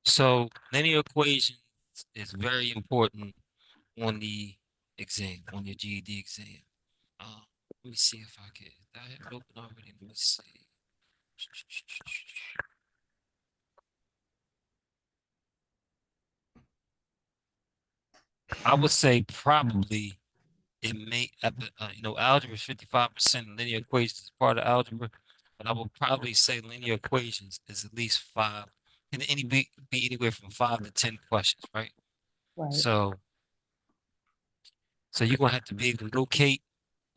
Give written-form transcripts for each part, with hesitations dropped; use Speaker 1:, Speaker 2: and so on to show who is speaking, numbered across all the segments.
Speaker 1: So linear equations is very important on the exam, on your GED exam. Let me see if I can. I have it open already. Let me see. I would say probably it may, algebra is 55%, linear equations is part of algebra, but I would probably say linear equations is at least five, can be anywhere from 5 to 10 questions, right?
Speaker 2: Right.
Speaker 1: So, so you're gonna have to be able to locate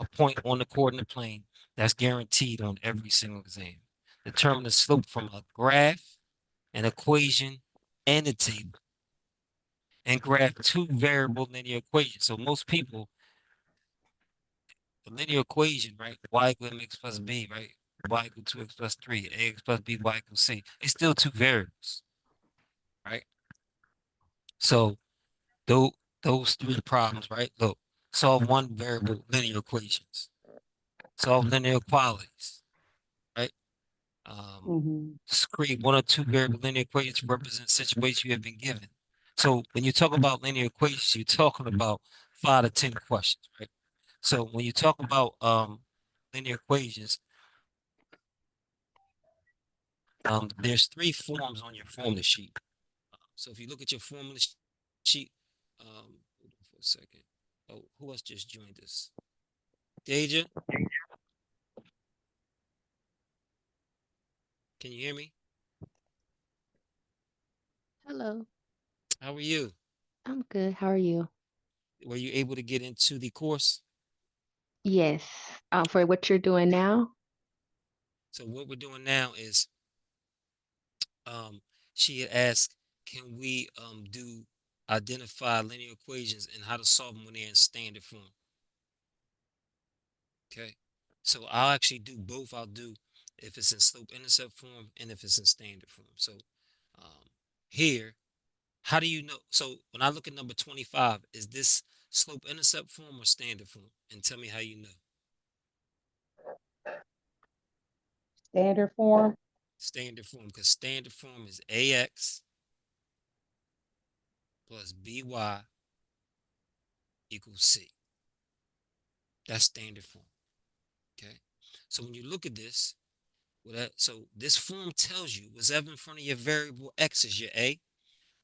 Speaker 1: a point on the coordinate plane that's guaranteed on every single exam. Determine the slope from a graph, an equation, and a table, and graph two variable linear equations. So most people, the linear equation, right? Y equal mx plus b, right? Y equal 2x plus 3, ax plus b, y equals c. It's still two variables, right? So those those three problems, right? Look, solve one variable linear equations, solve linear equalities, right? Um,
Speaker 2: Mm-hmm.
Speaker 1: create one or two variable linear equations to represent situations you have been given. So when you talk about linear equations, you're talking about 5 to 10 questions, right? So when you talk about linear equations, there's three forms on your formula sheet. So if you look at your formula sheet, hold on for a second. Oh, who else just joined us? Deja, can you hear me?
Speaker 3: Hello.
Speaker 1: How are you?
Speaker 3: I'm good. How are you?
Speaker 1: Were you able to get into the course?
Speaker 3: Yes. For what you're doing now?
Speaker 1: So what we're doing now is, um, she had asked, can we do identify linear equations and how to solve them when they're in standard form? Okay. So I'll actually do both. I'll do if it's in slope intercept form and if it's in standard form. So um, here, how do you know? So when I look at number 25, is this slope intercept form or standard form? And tell me how you know.
Speaker 2: Standard form.
Speaker 1: Standard form, because standard form is AX plus BY equals C. That's standard form. Okay. So when you look at this, so this form tells you whatever in front of your variable X is your A,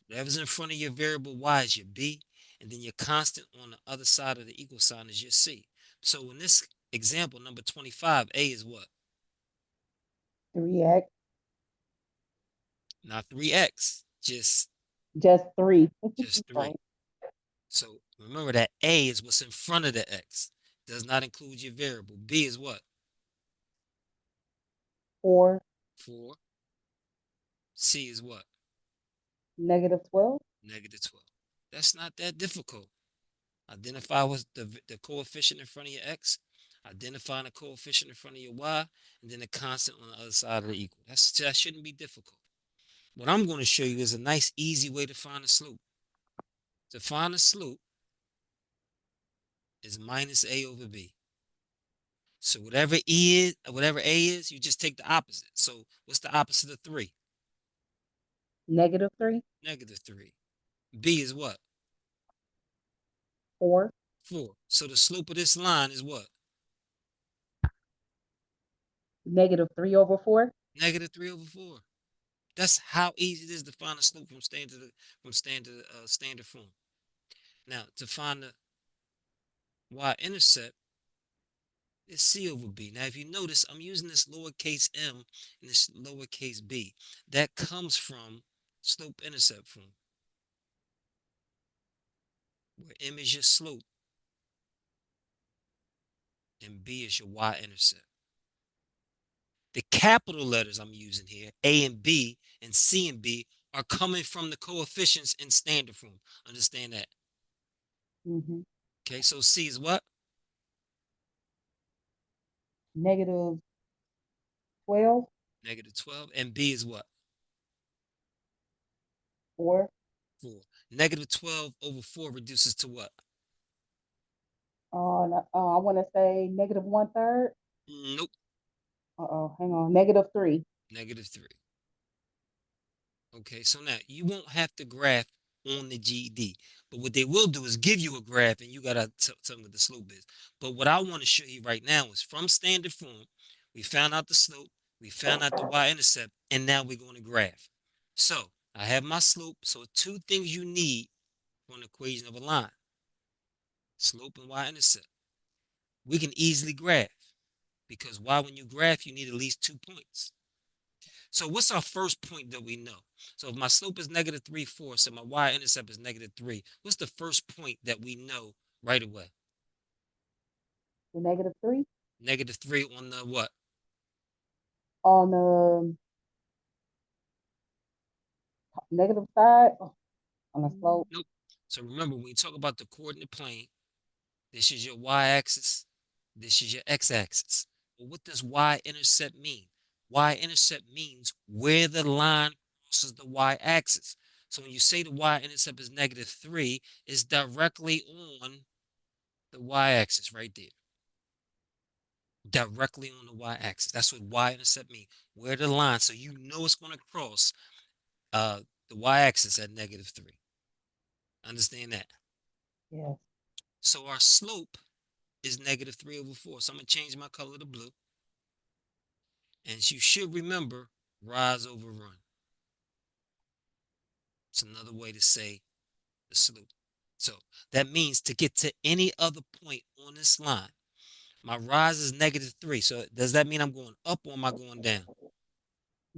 Speaker 1: whatever's in front of your variable Y is your B, and then your constant on the other side of the equal sign is your C. So in this example, number 25, A is what?
Speaker 2: 3x.
Speaker 1: Not 3x,
Speaker 2: Just 3.
Speaker 1: just
Speaker 2: Sorry.
Speaker 1: 3. So remember that A is what's in front of the X. Does not include your variable. B is what?
Speaker 2: 4.
Speaker 1: 4. C is what?
Speaker 2: -12.
Speaker 1: -12. That's not that difficult. Identify what's the coefficient in front of your X, identify the coefficient in front of your Y, and then the constant on the other side of the equal. That shouldn't be difficult. What I'm going to show you is a nice, easy way to find the slope. To find the slope is minus A over B. So whatever A is, you just take the opposite. So what's the opposite of 3?
Speaker 2: -3.
Speaker 1: -3. B is what?
Speaker 2: 4.
Speaker 1: 4. So the slope of this line is what?
Speaker 2: -3 over 4.
Speaker 1: -3 over 4. That's how easy it is to find a slope from standard form. Now to find the y-intercept, it's C over B. Now if you notice, I'm using this lowercase m and this lowercase b. That comes from slope-intercept form, where m is your slope and b is your y-intercept. The capital letters I'm using here, A and B and C and B, are coming from the coefficients in standard form. Understand that?
Speaker 2: Mm-hmm.
Speaker 1: Okay, so C is what?
Speaker 2: -12.
Speaker 1: -12. And B is what?
Speaker 2: 4.
Speaker 1: 4. -12 over 4 reduces to what?
Speaker 2: No, I want to say -1/3.
Speaker 1: Nope.
Speaker 2: Hang on. -3.
Speaker 1: -3. Okay, so now you won't have to graph on the GED, but what they will do is give you a graph and you gotta tell them what the slope is. But what I want to show you right now is from standard form, we found out the slope, we found out the y-intercept, and now we're going to graph. So I have my slope. So two things you need for an equation of a line: slope and y-intercept. We can easily graph because why, when you graph, you need at least 2 points. So what's our first point that we know? So if my slope is -3/4 and my y-intercept is -3, what's the first point that we know right away?
Speaker 2: The -3
Speaker 1: -3 on the what?
Speaker 2: on the negative side, on the slope.
Speaker 1: Nope. So remember, when you talk about the coordinate plane, this is your y-axis, this is your x-axis. Well, what does y-intercept mean? Y-intercept means where the line crosses the y-axis. So when you say the y-intercept is -3, it's directly on the y-axis right there. Directly on the y-axis. That's what y-intercept means. Where the line, so you know it's going to cross the y-axis at -3. Understand that?
Speaker 2: Yes.
Speaker 1: So our slope is -3/4. So I'm going to change my color to blue. And you should remember rise over run. It's another way to say the slope. So that means to get to any other point on this line, my rise is -3. So does that mean I'm going up or am I going down?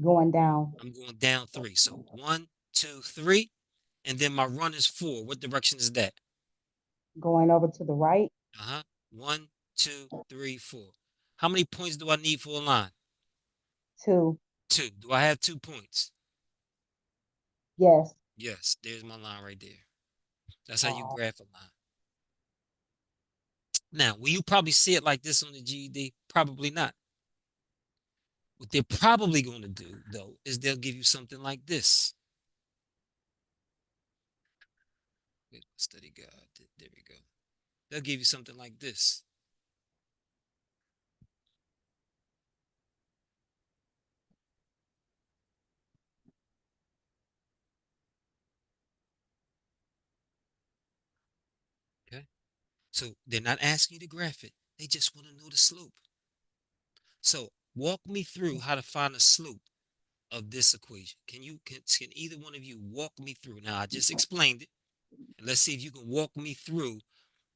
Speaker 2: Going down.
Speaker 1: I'm going down 3. So 1, 2, 3. And then my run is 4. What direction is that?
Speaker 2: Going over to the right.
Speaker 1: 1, 2, 3, 4. How many points do I need for a line?
Speaker 2: 2.
Speaker 1: 2. Do I have 2 points?
Speaker 2: Yes.
Speaker 1: Yes, there's my line right there. That's how you
Speaker 2: Oh,
Speaker 1: graph a line. Now, will you probably see it like this on the GED? Probably not. What they're probably going to do, though, is they'll give you something like this. Study guide. There we go. They'll give you something like this. Okay. So they're not asking you to graph it. They just want to know the slope. So walk me through how to find the slope of this equation. Can either one of you walk me through? Now I just explained it. And let's see if you can walk me through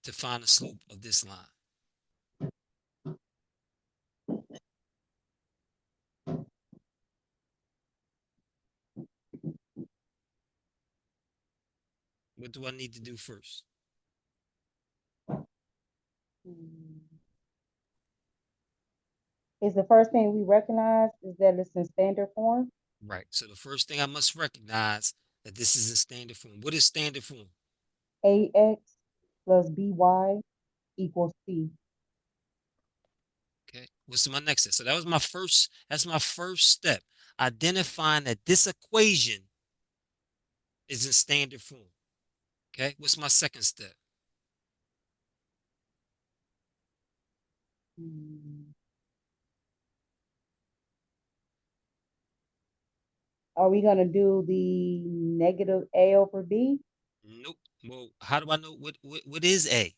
Speaker 1: to find the slope of this line. What do I need to do first?
Speaker 2: is the first thing we recognize is that it's in standard form.
Speaker 1: Right. So the first thing I must recognize that this is a standard form. What is standard form?
Speaker 2: AX plus BY equals C.
Speaker 1: Okay. What's my next step? So that's my first step. Identifying that this equation is in standard form. Okay. What's my second step?
Speaker 2: Are we going to do the negative A over B?
Speaker 1: Nope. Well, how do I know what is A?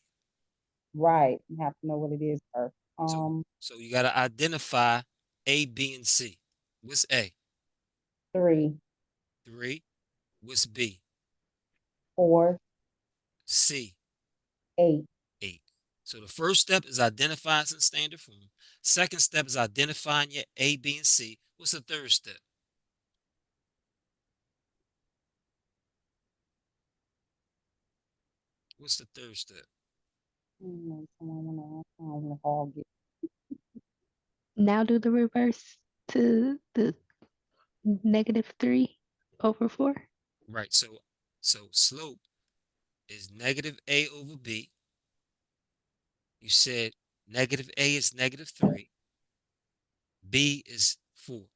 Speaker 2: Right. You have to know what it is first.
Speaker 1: So so you got to identify A, B, and C. What's A?
Speaker 2: 3,
Speaker 1: 3. What's B?
Speaker 2: 4,
Speaker 1: C.
Speaker 2: 8.
Speaker 1: 8. So the first step is identifying some standard form. Second step is identifying your A, B, and C. What's the third step? What's the third step?
Speaker 3: Now do the reverse to the -3/4.
Speaker 1: Right. So slope is -A over B. You said negative A is -3. B is 4.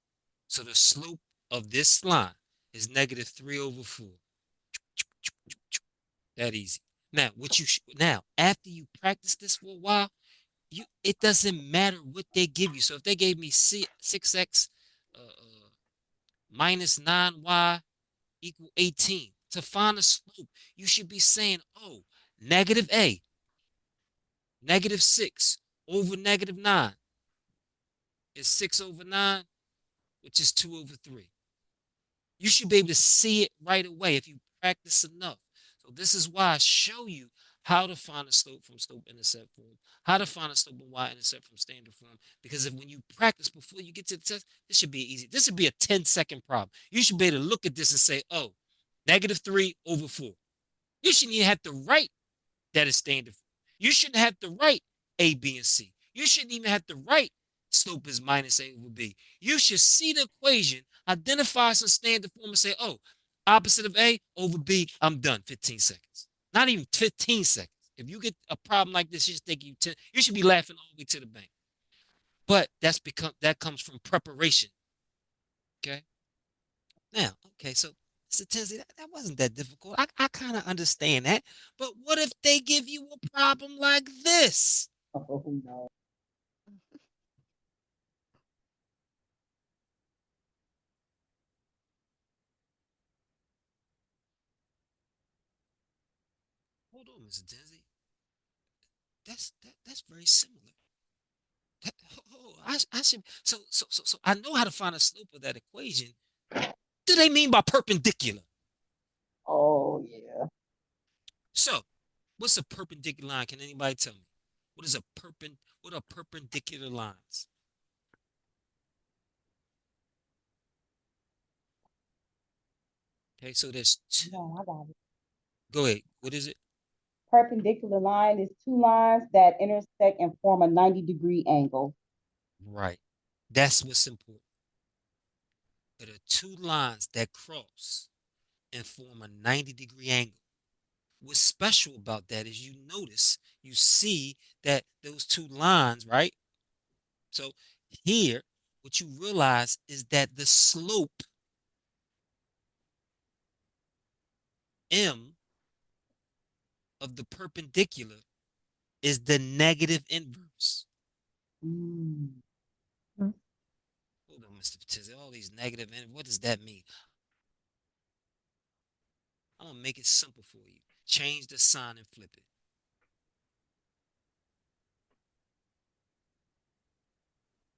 Speaker 1: So the slope of this line is -3/4. That easy. Now, now after you practice this for a while, it doesn't matter what they give you. So if they gave me 6x minus 9y, equal 18. To find the slope, you should be saying, oh, negative a, negative 6 over negative 9 is 6 over 9, which is 2 over 3. You should be able to see it right away if you practice enough. So this is why I show you how to find a slope from slope-intercept form, how to find a slope and y-intercept from standard form. Because if when you practice before you get to the test, this should be easy. This should be a 10-second problem. You should be able to look at this and say, oh, negative 3 over 4. You shouldn't even have to write that is standard form. You shouldn't have to write A, B, and C. You shouldn't even have to write slope is minus A over B. You should see the equation, identify some standard form, and say, oh, opposite of A over B, I'm done. 15 seconds. Not even 15 seconds. If you get a problem like this, you should think you should be laughing all the way to the bank. But that comes from preparation. Okay. Now, okay, so Mr. Tinsley, that wasn't that difficult. I kind of understand that. But what if they give you a problem like this?
Speaker 2: Oh no.
Speaker 1: Hold on, Mr. Tinsley. That's very similar. I should so I know how to find a slope of that equation. What do they mean by perpendicular?
Speaker 2: Oh yeah.
Speaker 1: So, what's a perpendicular line? Can anybody tell me? What are perpendicular lines? Okay, so there's two.
Speaker 2: No, I got it.
Speaker 1: Go ahead. What is it?
Speaker 2: Perpendicular line is two lines that intersect and form a 90-degree angle.
Speaker 1: Right. That's what's important. There are two lines that cross and form a 90-degree angle. What's special about that is you see that those two lines, right? So here, what you realize is that the slope M of the perpendicular is the negative inverse.
Speaker 2: Mm.
Speaker 1: Hold on, Mr. Patizzi, all these negative inverse, what does that mean? I'm gonna make it simple for you. Change the sign and flip it.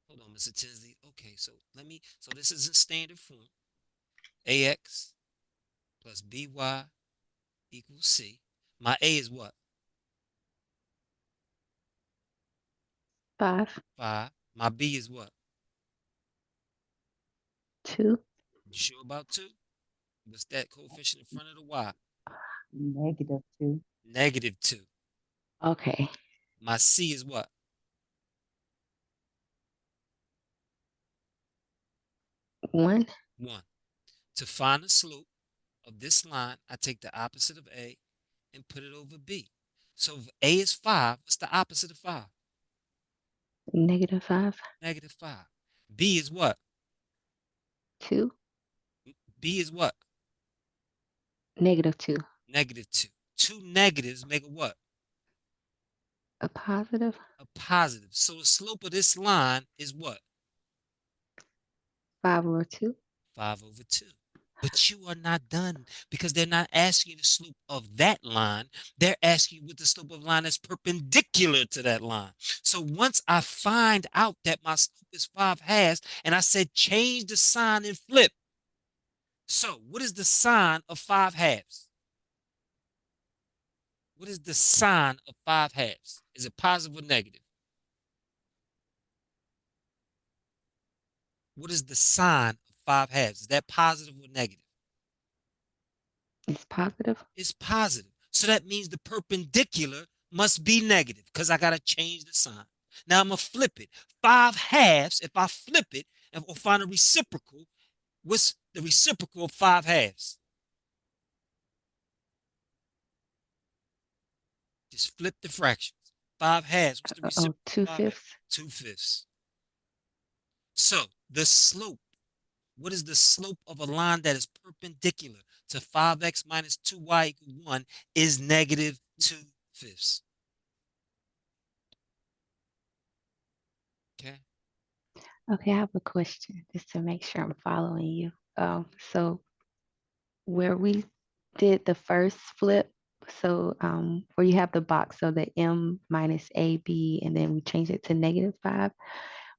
Speaker 1: Hold on, Mr. Tinsley. Okay, so this is in standard form. AX plus BY equals C. My A is what?
Speaker 3: 5,
Speaker 1: 5. My B is what?
Speaker 3: 2,
Speaker 1: You sure about 2? What's that coefficient in front of the Y?
Speaker 2: -2.
Speaker 1: Negative 2.
Speaker 3: okay,
Speaker 1: My C is what?
Speaker 3: 1,
Speaker 1: 1. To find the slope of this line, I take the opposite of A and put it over B. So if A is 5, what's the opposite of 5?
Speaker 3: -5,
Speaker 1: Negative 5. B is what?
Speaker 3: 2,
Speaker 1: B is what?
Speaker 3: -2,
Speaker 1: Negative 2. Two negatives make a what?
Speaker 3: a positive,
Speaker 1: A positive. So the slope of this line is what?
Speaker 3: 5 over 2,
Speaker 1: 5 over 2. But you are not done because they're not asking you the slope of that line. They're asking you what the slope of the line is perpendicular to that line. So once I find out that my slope is 5/2 and I said change the sign and flip. So what is the sign of 5/2? What is the sign of 5/2? Is it positive or negative? What is the sign of 5/2? Is that positive or negative?
Speaker 3: it's positive,
Speaker 1: It's positive. So that means the perpendicular must be negative because I got to change the sign. Now I'm going to flip it. 5/2, if I flip it or find a reciprocal, what's the reciprocal of 5/2? Just flip the fractions. 5/2, what's the reciprocal of
Speaker 3: 2
Speaker 1: 5/2?
Speaker 3: fifths,
Speaker 1: 2/5. So the slope, what is the slope of a line that is perpendicular to 5x minus 2y equal 1 is negative 2/5. Okay.
Speaker 3: okay, I have a question just to make sure I'm following you. So where we did the first flip, so where you have the box, so the m minus ab, and then we changed it to -5,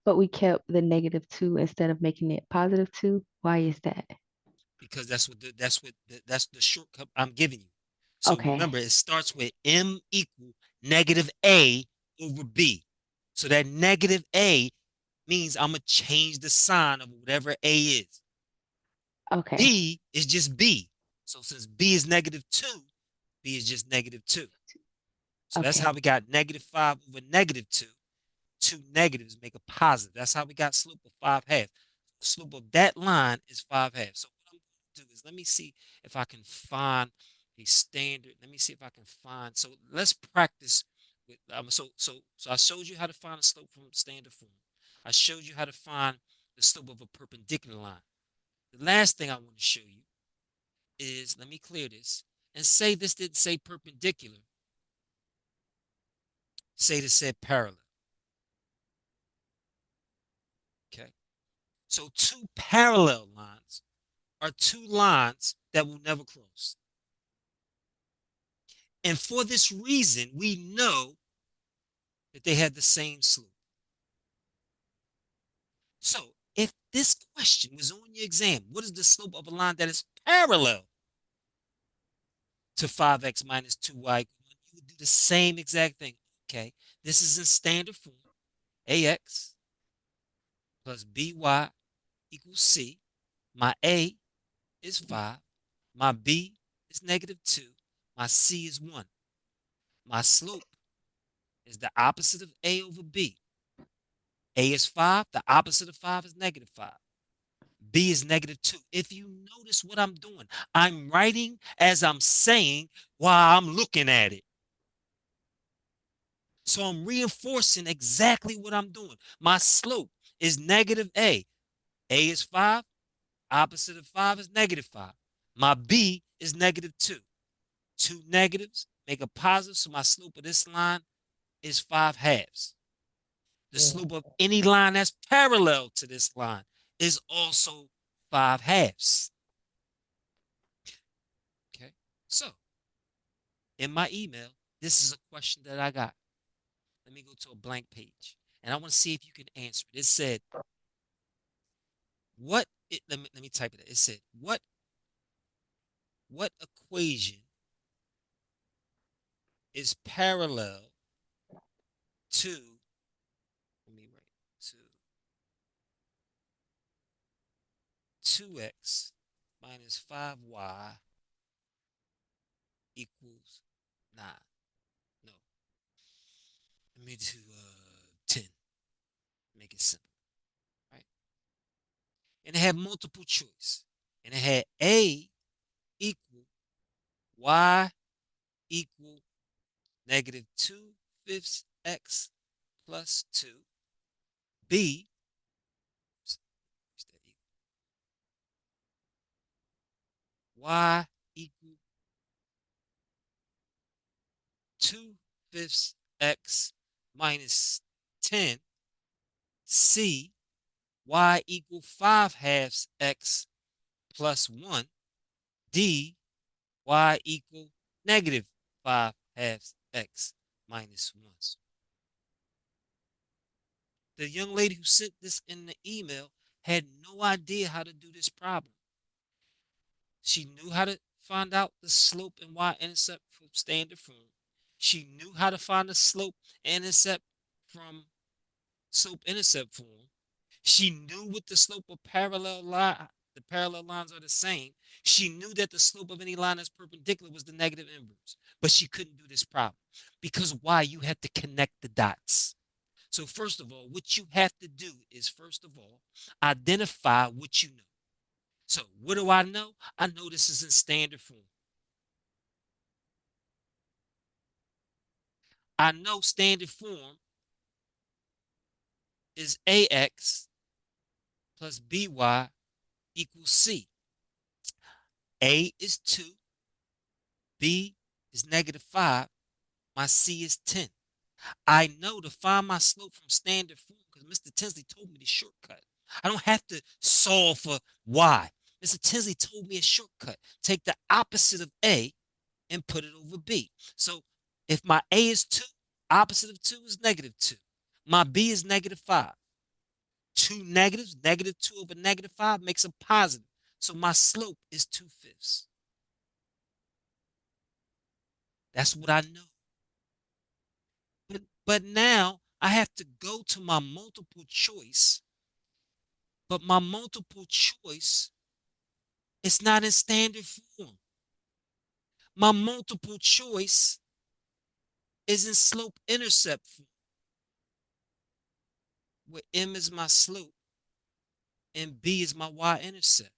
Speaker 3: but we kept the -2 instead of making it +2. Why is that?
Speaker 1: because that's the shortcut I'm giving you. So
Speaker 3: Okay.
Speaker 1: remember, it starts with m equal -a over b. So that -a means I'm gonna change the sign of whatever a is.
Speaker 3: Okay.
Speaker 1: B is just b. So since b is -2, b is just -2. So that's how
Speaker 3: Okay.
Speaker 1: we got -5 over -2. Two negatives make a positive. That's how we got slope of 5/2. Slope of that line is 5/2. So what I'm going to do is let me see if I can find a standard. Let me see if I can find. So let's practice with. So I showed you how to find a slope from standard form. I showed you how to find the slope of a perpendicular line. The last thing I want to show you is, let me clear this and say this didn't say perpendicular. Say this said parallel. Okay. So two parallel lines are two lines that will never cross. And for this reason, we know that they had the same slope. So if this question was on your exam, what is the slope of a line that is parallel to 5x minus 2y equals 1? You would do the same exact thing. Okay, this is in standard form. Ax plus by equals c. My a is 5. My b is -2. My c is 1. My slope is the opposite of a over b. A is 5. The opposite of 5 is -5. B is -2. If you notice what I'm doing, I'm writing as I'm saying while I'm looking at it. So I'm reinforcing exactly what I'm doing. My slope is -a. A is 5. Opposite of 5 is -5. My B is -2. Two negatives make a positive, so my slope of this line is 5/2. The slope of any line that's parallel to this line is also 5/2. Okay. So in my email, this is a question that I got. Let me go to a blank page and I want to see if you can answer it. It said, let me type it. It said, what equation is parallel to, let me write, to 2x minus 5y equals 9. No, let me do 10. Make it simple, right? And it had multiple choice. And it had A equal y equal -2/5 x plus 2. B, y equal 2/5 x minus 10. C, y equal 5/2 x plus 1. D, y equal -5/2 x minus 1. The young lady who sent this in the email had no idea how to do this problem. She knew how to find out the slope and y-intercept from standard form. She knew how to find the slope and intercept from slope-intercept form. She knew what the slope of the parallel lines are the same. She knew that the slope of any line that's perpendicular was the negative inverse, but she couldn't do this problem because why? You had to connect the dots. So first of all, what you have to do is first of all, identify what you know. So what do I know? I know this is in standard form. I know standard form is AX plus BY equals C. A is 2, B is -5, my C is 10. I know to find my slope from standard form because Mr. Tinsley told me the shortcut. I don't have to solve for Y. Mr. Tinsley told me a shortcut. Take the opposite of A and put it over B. So if my A is 2, opposite of 2 is -2. My B is -5. Two negatives, -2 over -5 makes a positive. So my slope is 2/5. That's what I know. But now I have to go to my multiple choice. But my multiple choice is not in standard form. My multiple choice is in slope intercept form, where M is my slope and B is my y-intercept.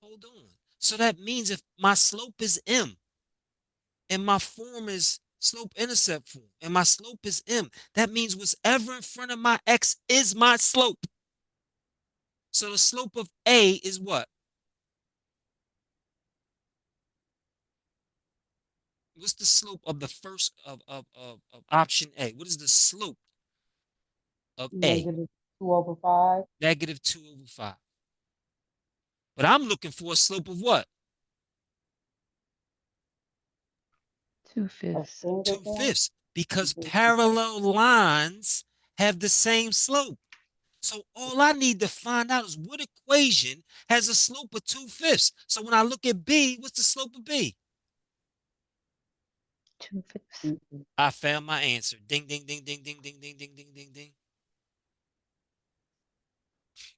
Speaker 1: Hold on. So that means if my slope is M and my form is slope intercept form and my slope is M, that means whatever in front of my X is my slope. So the slope of A is what? What's the slope of the first of option A? What is the slope of A?
Speaker 2: -2/5.
Speaker 1: -2/5. But I'm looking for a slope of what?
Speaker 3: 2/5.
Speaker 2: Of standard form.
Speaker 1: 2/5, because
Speaker 2: Mhm.
Speaker 1: parallel lines have the same slope. So all I need to find out is what equation has a slope of 2/5. So when I look at B, what's the slope of B?
Speaker 3: 2/5.
Speaker 2: Mhm.
Speaker 1: I found my answer. Ding, ding, ding, ding, ding, ding, ding, ding, ding, ding, ding.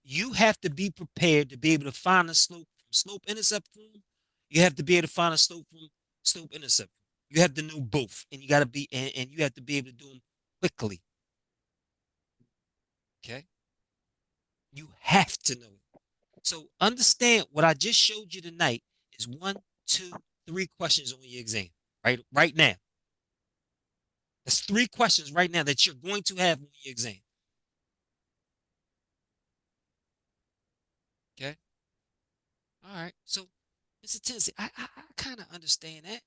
Speaker 1: You have to be prepared to be able to find a slope from slope intercept form. You have to be able to find a slope from slope intercept. You have to know both, and you got to be and you have to be able to do them quickly. Okay, you have to know it. So understand what I just showed you tonight is 1, 2, 3 questions on your exam. Right now. That's 3 questions right now that you're going to have on your exam. Okay. All right. So, Mr. Tennessee, I kind of understand that.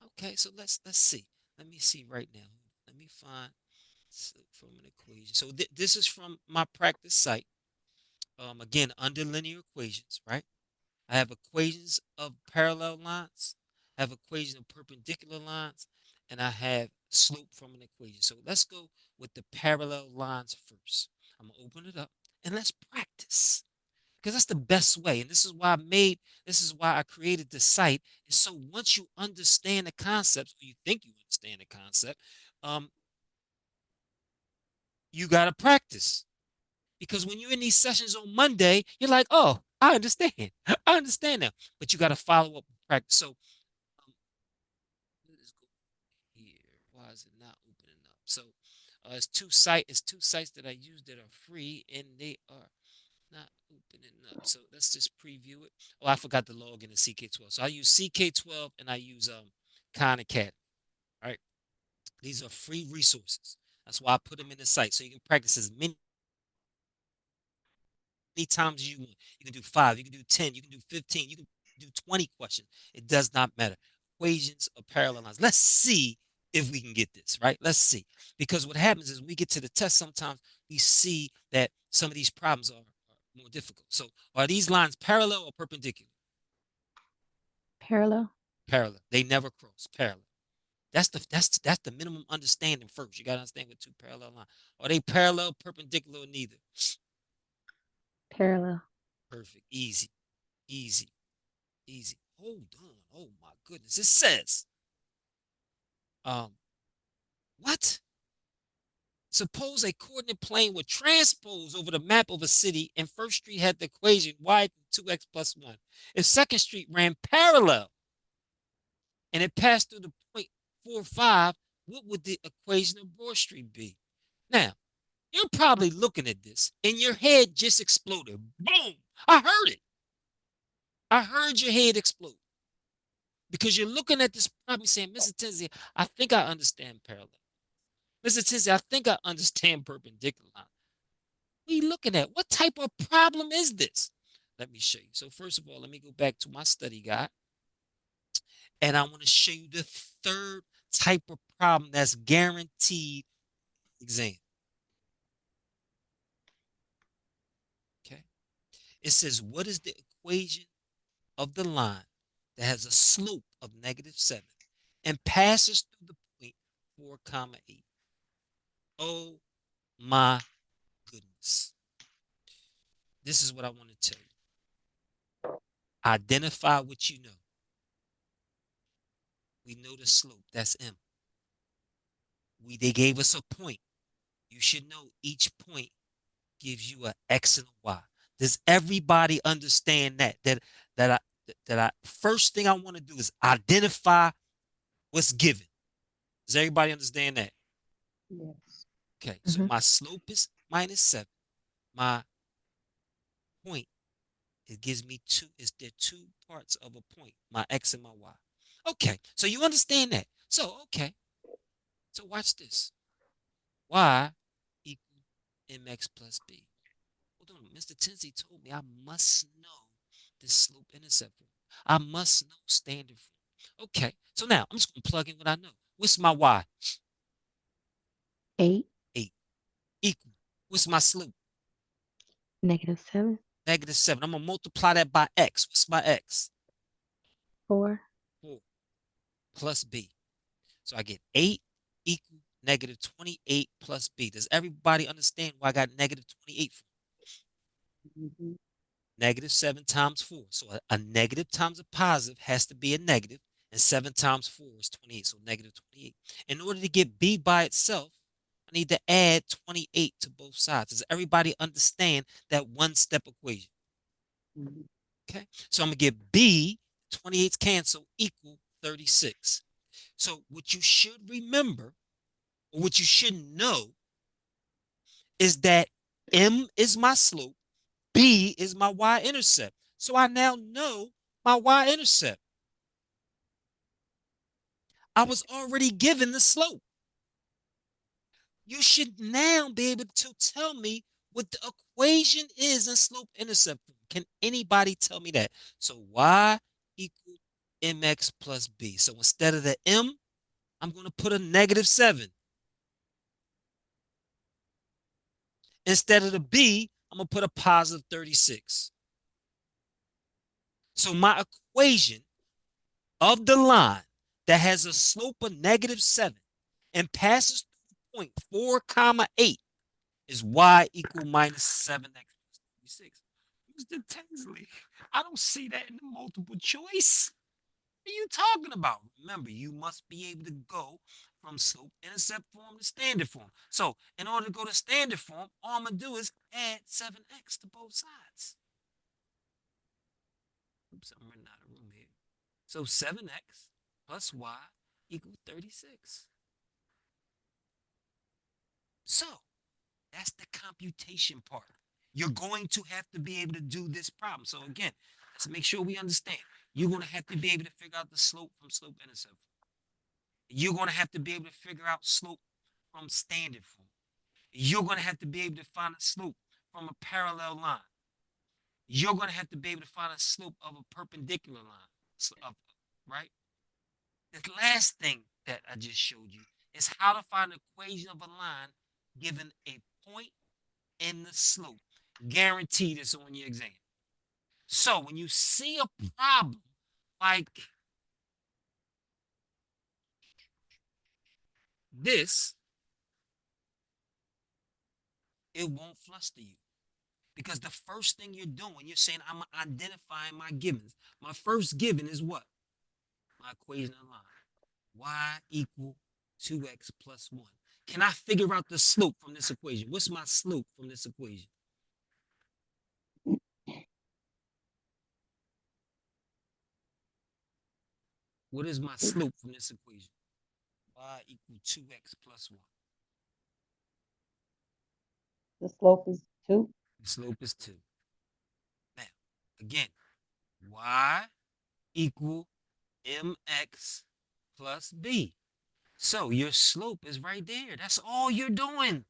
Speaker 1: Okay. So let's see. Let me see right now. Let me find from an equation. So this is from my practice site. Again, under linear equations, right? I have equations of parallel lines, I have equations of perpendicular lines, and I have slope from an equation. So let's go with the parallel lines first. I'm gonna open it up and let's practice, because that's the best way. And this is why I created the site. And so once you understand the concepts, or you think you understand the concept, um, you gotta practice. Because when you're in these sessions on Monday, you're like, oh, I understand. I understand now. But you got to follow up and practice. So let's go here. Why is it not opening up? So it's two sites that I use that are free and they are not opening up. So let's just preview it. Oh, I forgot to log into CK12. So I use CK12 and I use Khan Academy. All right. These are free resources. That's why I put them in the site. So you can practice as many times as you want. You can do 5, you can do 10, you can do 15, you can do 20 questions. It does not matter. Equations of parallel lines. Let's see if we can get this, right? Let's see. Because what happens is when we get to the test, sometimes we see that some of these problems are more difficult. So are these lines parallel or perpendicular?
Speaker 3: Parallel.
Speaker 1: Parallel. They never cross. Parallel. That's the minimum understanding first. You gotta understand what two parallel lines. Are they parallel, perpendicular, or neither?
Speaker 3: Parallel.
Speaker 1: Perfect. Easy. Easy. Easy. Hold on. Oh my goodness. It says, um, what? Suppose a coordinate plane would transpose over the map of a city and First Street had the equation y equals 2x plus 1. If Second Street ran parallel and it passed through the point 4, 5, what would the equation of Broad Street be? Now, you're probably looking at this and your head just exploded. Boom! I heard it. I heard your head explode. Because you're looking at this probably saying, Mr. Tinsley, I think I understand parallel. Mr. Tinsley, I think I understand perpendicular line. What are you looking at? What type of problem is this? Let me show you. So first of all, let me go back to my study guide. And I want to show you the third type of problem that's guaranteed exam. Okay. It says, what is the equation of the line that has a slope of -7 and passes through the point 4, comma 8. Oh my goodness. This is what I want to tell you. Identify what you know. We know the slope. That's M. They gave us a point. You should know each point gives you an X and a Y. Does everybody understand that? That I first thing I want to do is identify what's given. Does everybody understand that?
Speaker 2: Yes.
Speaker 1: Okay, so
Speaker 3: Mhm.
Speaker 1: my slope is -7. My point, it gives me two, is there two parts of a point, my X and my Y. Okay, so you understand that. So, okay, so watch this. Y equal mx plus b. Hold on, Mr. Tennessee told me I must know this slope intercept form. I must know standard form. Okay, so now I'm just gonna plug in what I know. What's my Y?
Speaker 3: 8,
Speaker 1: 8 equal. What's my slope?
Speaker 3: -7,
Speaker 1: -7. I'm gonna multiply that by X. What's my X?
Speaker 3: 4,
Speaker 1: 4 plus B. So I get 8 equal -28 plus B. Does everybody understand why I got -28 for?
Speaker 2: Mhm.
Speaker 1: -7 times 4. So a negative times a positive has to be a negative, and 7 times 4 is 28. So -28. In order to get B by itself, I need to add 28 to both sides. Does everybody understand that one-step equation?
Speaker 2: Mhm.
Speaker 1: Okay. So I'm going to get B, 28's cancel, equal 36. So what you should remember, or what you should know, is that M is my slope, B is my y-intercept. So I now know my y-intercept. I was already given the slope. You should now be able to tell me what the equation is in slope-intercept form. Can anybody tell me that? So y equal mx plus b. So instead of the m, I'm going to put a -7. Instead of the b, I'm going to put a positive 36. So my equation of the line that has a slope of -7 and passes through the point 4, comma 8 is y equal -7x plus 36. Mr. Tinsley, I don't see that in the multiple choice. What are you talking about? Remember, you must be able to go from slope intercept form to standard form. So in order to go to standard form, all I'm going to do is add 7x to both sides. Oops, I'm running out of room here. So 7x plus y equals 36. So that's the computation part. You're going to have to be able to do this problem. So again, let's make sure we understand. You're going to have to be able to figure out the slope from slope intercept. You're going to have to be able to figure out slope from standard form. You're going to have to be able to find a slope from a parallel line. You're going to have to be able to find a slope of a perpendicular line, right? The last thing that I just showed you is how to find the equation of a line given a point and the slope. Guaranteed it's on your exam. So when you see a problem like this, it won't fluster you. Because the first thing you're doing, you're saying, I'm identifying my givens. My first given is what? My equation of line. Y equal 2x plus 1. Can I figure out the slope from this equation? What's my slope from this equation? What is my slope from this equation? Y equal 2x plus 1.
Speaker 2: The slope is 2.
Speaker 1: The slope is 2. Now, again, y equal mx plus b. So your slope is right there. That's all you're doing.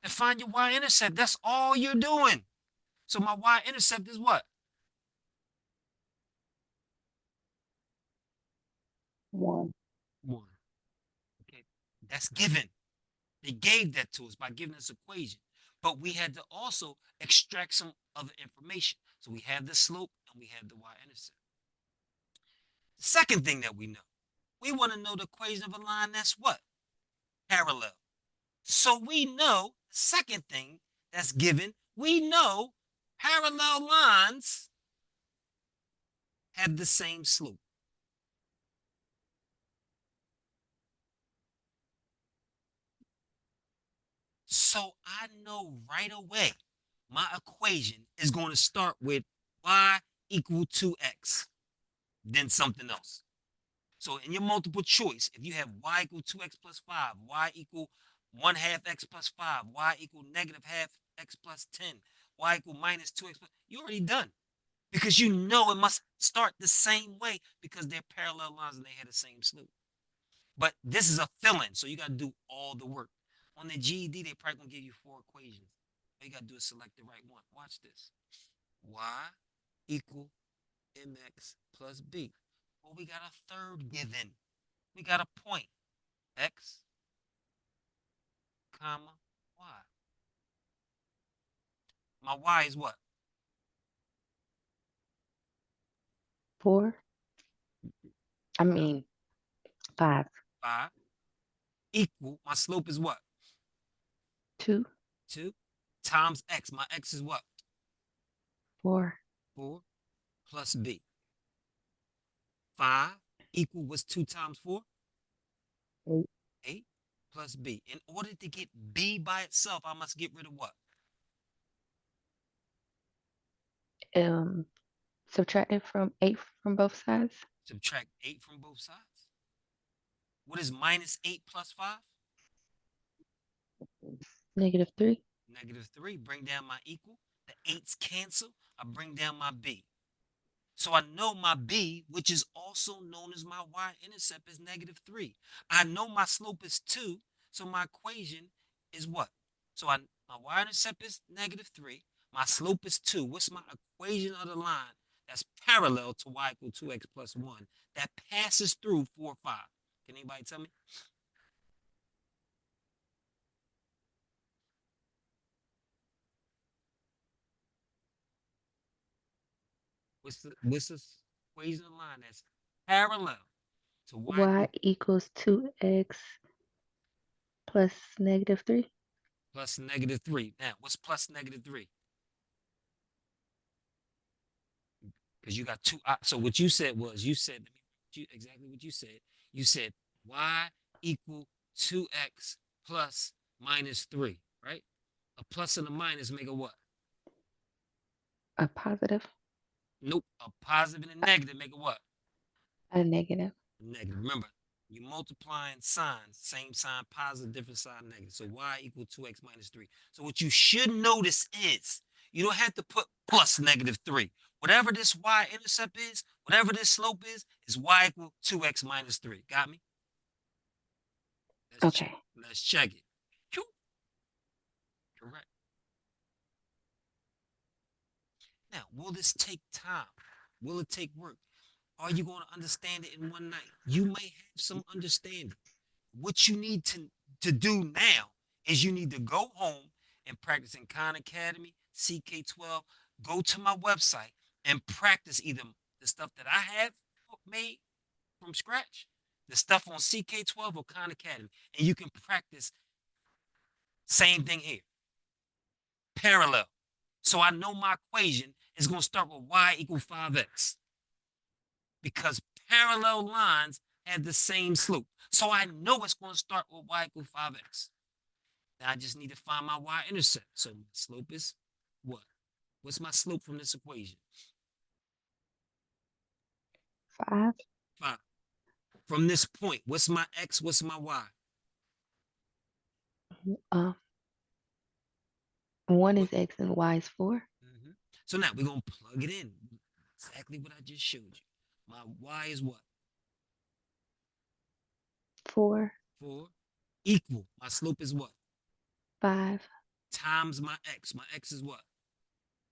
Speaker 1: To find your y-intercept, that's all you're doing. So my y-intercept is what?
Speaker 2: 1.
Speaker 1: 1. Okay, that's given. They gave that to us by giving us equation. But we had to also extract some other information. So we have the slope and we have the y-intercept. Second thing that we want to know the equation of a line that's what? Parallel. So we know, second thing that's given, we know parallel lines have the same slope. So I know right away my equation is going to start with y equal 2x, then something else. So in your multiple choice, if you have y equal 2x plus 5, y equal 1/2 x plus 5, y equal negative half x plus 10, y equal minus 2x plus, you're already done. Because you know it must start the same way because they're parallel lines and they had the same slope. But this is a fill-in, so you got to do all the work. On the GED, they probably going to give you 4 equations. All you got to do is select the right one. Watch this. Y equal mx plus b. Well, we got a third given. We got a point. X, comma, y. My y is what?
Speaker 3: 4. I mean 5.
Speaker 1: 5. Equal, my slope is what?
Speaker 3: 2.
Speaker 1: 2. Times x. My x is what?
Speaker 3: 4.
Speaker 1: 4 plus b. 5 equal, what's 2 times 4?
Speaker 2: 8.
Speaker 1: 8 plus b. In order to get b by itself, I must get rid of what?
Speaker 3: Subtracted from 8 from both sides.
Speaker 1: Subtract 8 from both sides. What is minus 8 plus 5?
Speaker 3: -3.
Speaker 1: Negative 3. Bring down my equal. The 8's cancel. I bring down my b. So I know my b, which is also known as my y-intercept, is negative 3. I know my slope is 2, so my equation is what? So my y-intercept is negative 3. My slope is 2. What's my equation of the line that's parallel to y equal 2x plus 1 that passes through 4, 5? Can anybody tell me? What's the equation of the line that's parallel to y
Speaker 3: Y
Speaker 1: equal
Speaker 3: equals 2x plus -3.
Speaker 1: plus negative 3? Now, what's plus negative 3? Because you got two. So what you said was, you said, let me exactly what you said. You said y equal 2x plus minus 3, right? A plus and a minus make a what?
Speaker 3: A positive.
Speaker 1: Nope. A positive and a negative make a what?
Speaker 3: A negative.
Speaker 1: Negative. Remember, you multiplying signs, same sign, positive, different sign, negative. So y equal 2x minus 3. So what you should notice is you don't have to put plus negative 3. Whatever this y-intercept is, whatever this slope is y equal 2x minus 3. Got me?
Speaker 3: Okay.
Speaker 1: Let's check it. Correct. Now, will this take time? Will it take work? Are you going to understand it in one night? You may have some understanding. What you need to do now is you need to go home and practice in Khan Academy, CK12. Go to my website and practice either the stuff that I have made from scratch, the stuff on CK12 or Khan Academy, and you can practice same thing here, parallel. So I know my equation is going to start with y equal 5x because parallel lines have the same slope. So I know it's going to start with y equal 5x. Now I just need to find my y-intercept. So my slope is what? What's my slope from this equation?
Speaker 3: 5.
Speaker 1: 5. From this point, what's my x? What's my y?
Speaker 3: 1
Speaker 1: What?
Speaker 3: is x and y is 4.
Speaker 1: So now we're going to plug it in. Exactly what I just showed you. My y is what?
Speaker 3: 4.
Speaker 1: 4. Equal. My slope is what?
Speaker 3: 5.
Speaker 1: Times my x. My x is what?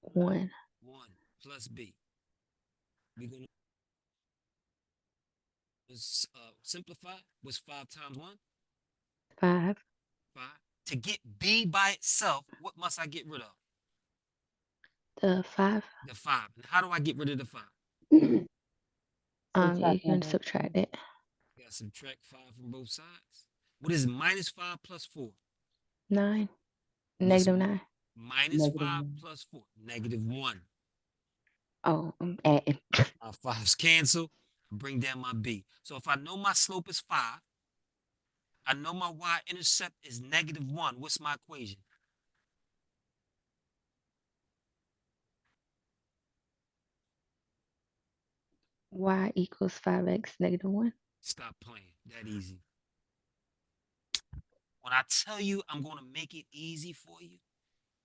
Speaker 3: 1.
Speaker 1: 1 plus b. We're going to simplify. What's 5 times 1?
Speaker 3: 5.
Speaker 1: 5. To get b by itself, what must I get rid of?
Speaker 3: The 5.
Speaker 1: The 5. And how do I get rid of the 5?
Speaker 3: Yeah, you can
Speaker 2: both
Speaker 3: subtract
Speaker 2: sides.
Speaker 3: it.
Speaker 1: You gotta subtract 5 from both sides. What is minus 5 plus 4?
Speaker 3: 9.
Speaker 1: What's
Speaker 3: -9.
Speaker 1: minus
Speaker 2: Negative
Speaker 1: 5
Speaker 2: 1.
Speaker 1: plus 4? -1.
Speaker 3: Oh, I'm adding.
Speaker 1: My 5's cancel. Bring down my b. So if I know my slope is 5, I know my y-intercept is -1. What's my equation?
Speaker 3: Y equals 5x -1.
Speaker 1: Stop playing. That easy. When I tell you I'm going to make it easy for you,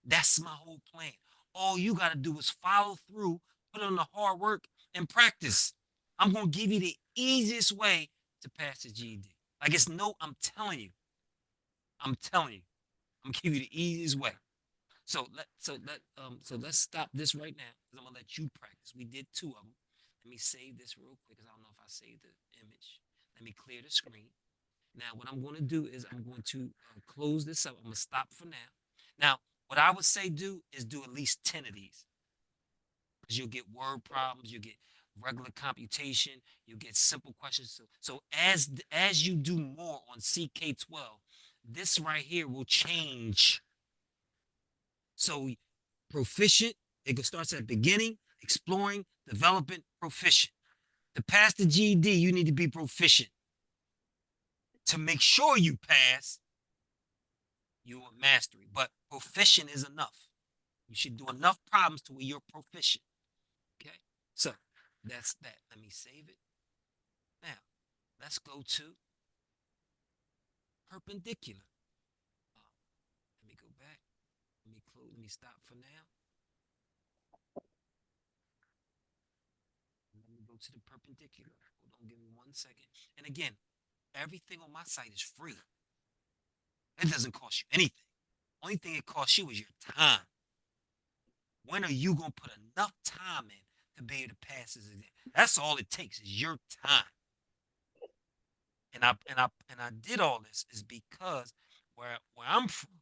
Speaker 1: that's my whole plan. All you got to do is follow through, put on the hard work, and practice. I'm going to give you the easiest way to pass the GED. Like it's no, I'm telling you. I'm telling you. I'm gonna give you the easiest way. So let's stop this right now because I'm gonna let you practice. We did 2 of them. Let me save this real quick because I don't know if I saved the image. Let me clear the screen. Now, what I'm going to do is I'm going to close this up. I'm going to stop for now. Now, what I would say do is do at least 10 of these because you'll get word problems, you'll get regular computation, you'll get simple questions. So as you do more on CK12, this right here will change. So proficient, it starts at the beginning, exploring, developing, proficient. To pass the GED, you need to be proficient. To make sure you pass, you want mastery. But proficient is enough. You should do enough problems to where you're proficient. Okay? So that's that. Let me save it. Now, let's go to perpendicular. Let me go back. Let me close. Let me stop for now. Let me go to the perpendicular. Hold on, give me 1 second. And again, everything on my site is free. It doesn't cost you anything. Only thing it costs you is your time. When are you gonna put enough time in to be able to pass this exam? That's all it takes is your time. And I did all this is because where I'm from.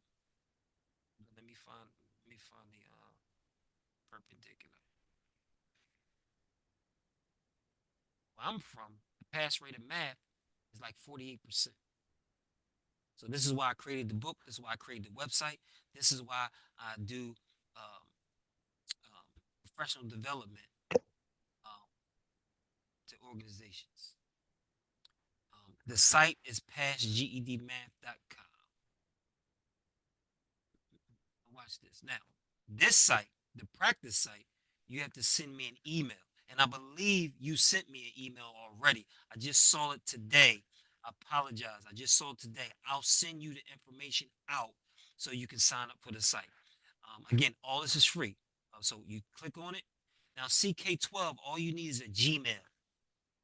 Speaker 1: Let me find the perpendicular. Where I'm from, the pass rate of math is like 48%. So this is why I created the book. This is why I created the website. This is why I do um, professional development um, to organizations. The site is passgedmath.com. Watch this. Now, this site, the practice site, you have to send me an email. And I believe you sent me an email already. I just saw it today. I apologize. I just saw it today. I'll send you the information out so you can sign up for the site. Again, all this is free. So you click on it. Now, CK12, all you need is a Gmail.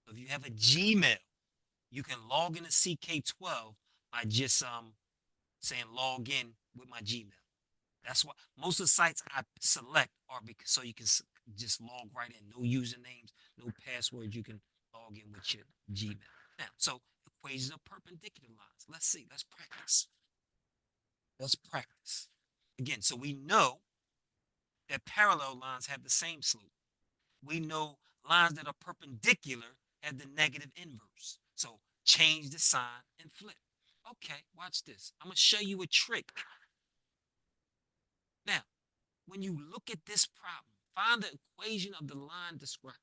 Speaker 1: So if you have a Gmail, you can log into CK12 by just saying log in with my Gmail. That's why most of the sites I select are because so you can just log right in. No usernames, no passwords. You can log in with your Gmail. Now, so equations of perpendicular lines. Let's see. Let's practice. Let's practice. Again, so we know that parallel lines have the same slope. We know lines that are perpendicular have the negative inverse. So change the sign and flip. Okay, watch this. I'm going to show you a trick. Now, when you look at this problem, find the equation of the line described.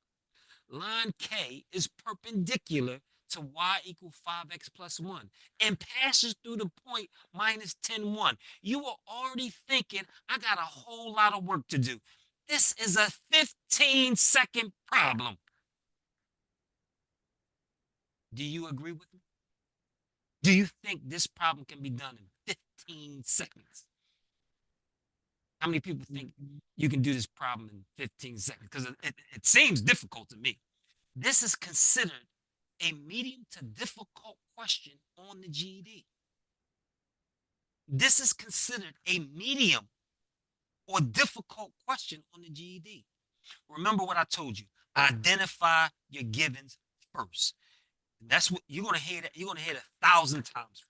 Speaker 1: Line K is perpendicular to y equal 5x plus 1 and passes through the point minus 10, 1. You are already thinking, I got a whole lot of work to do. This is a 15-second problem. Do you agree with me? Do you think this problem can be done in 15 seconds? How many people think you can do this problem in 15 seconds? Because it seems difficult to me. This is considered a medium to difficult question on the GED. This is considered a medium or difficult question on the GED. Remember what I told you. Identify your givens first. That's what you're gonna hear. You're gonna hear it 1,000 times.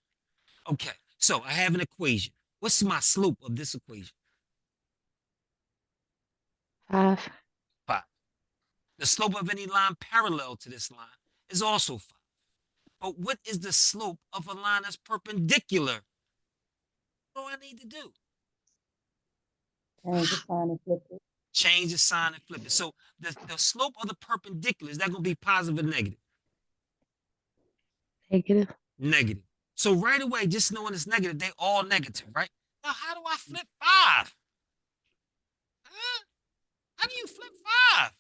Speaker 1: Okay, so I have an equation. What's my slope of this equation?
Speaker 3: 5.
Speaker 1: 5. The slope of any line parallel to this line is also 5. But what is the slope of a line that's perpendicular? What do I need to do?
Speaker 2: Change the sign and flip it.
Speaker 1: Change the sign and flip it. So the slope of the perpendicular, is that going to be positive or negative?
Speaker 3: Negative.
Speaker 1: Negative. So right away, just knowing it's negative, they all negative, right? Now, how do I flip 5? Huh? How do you flip 5?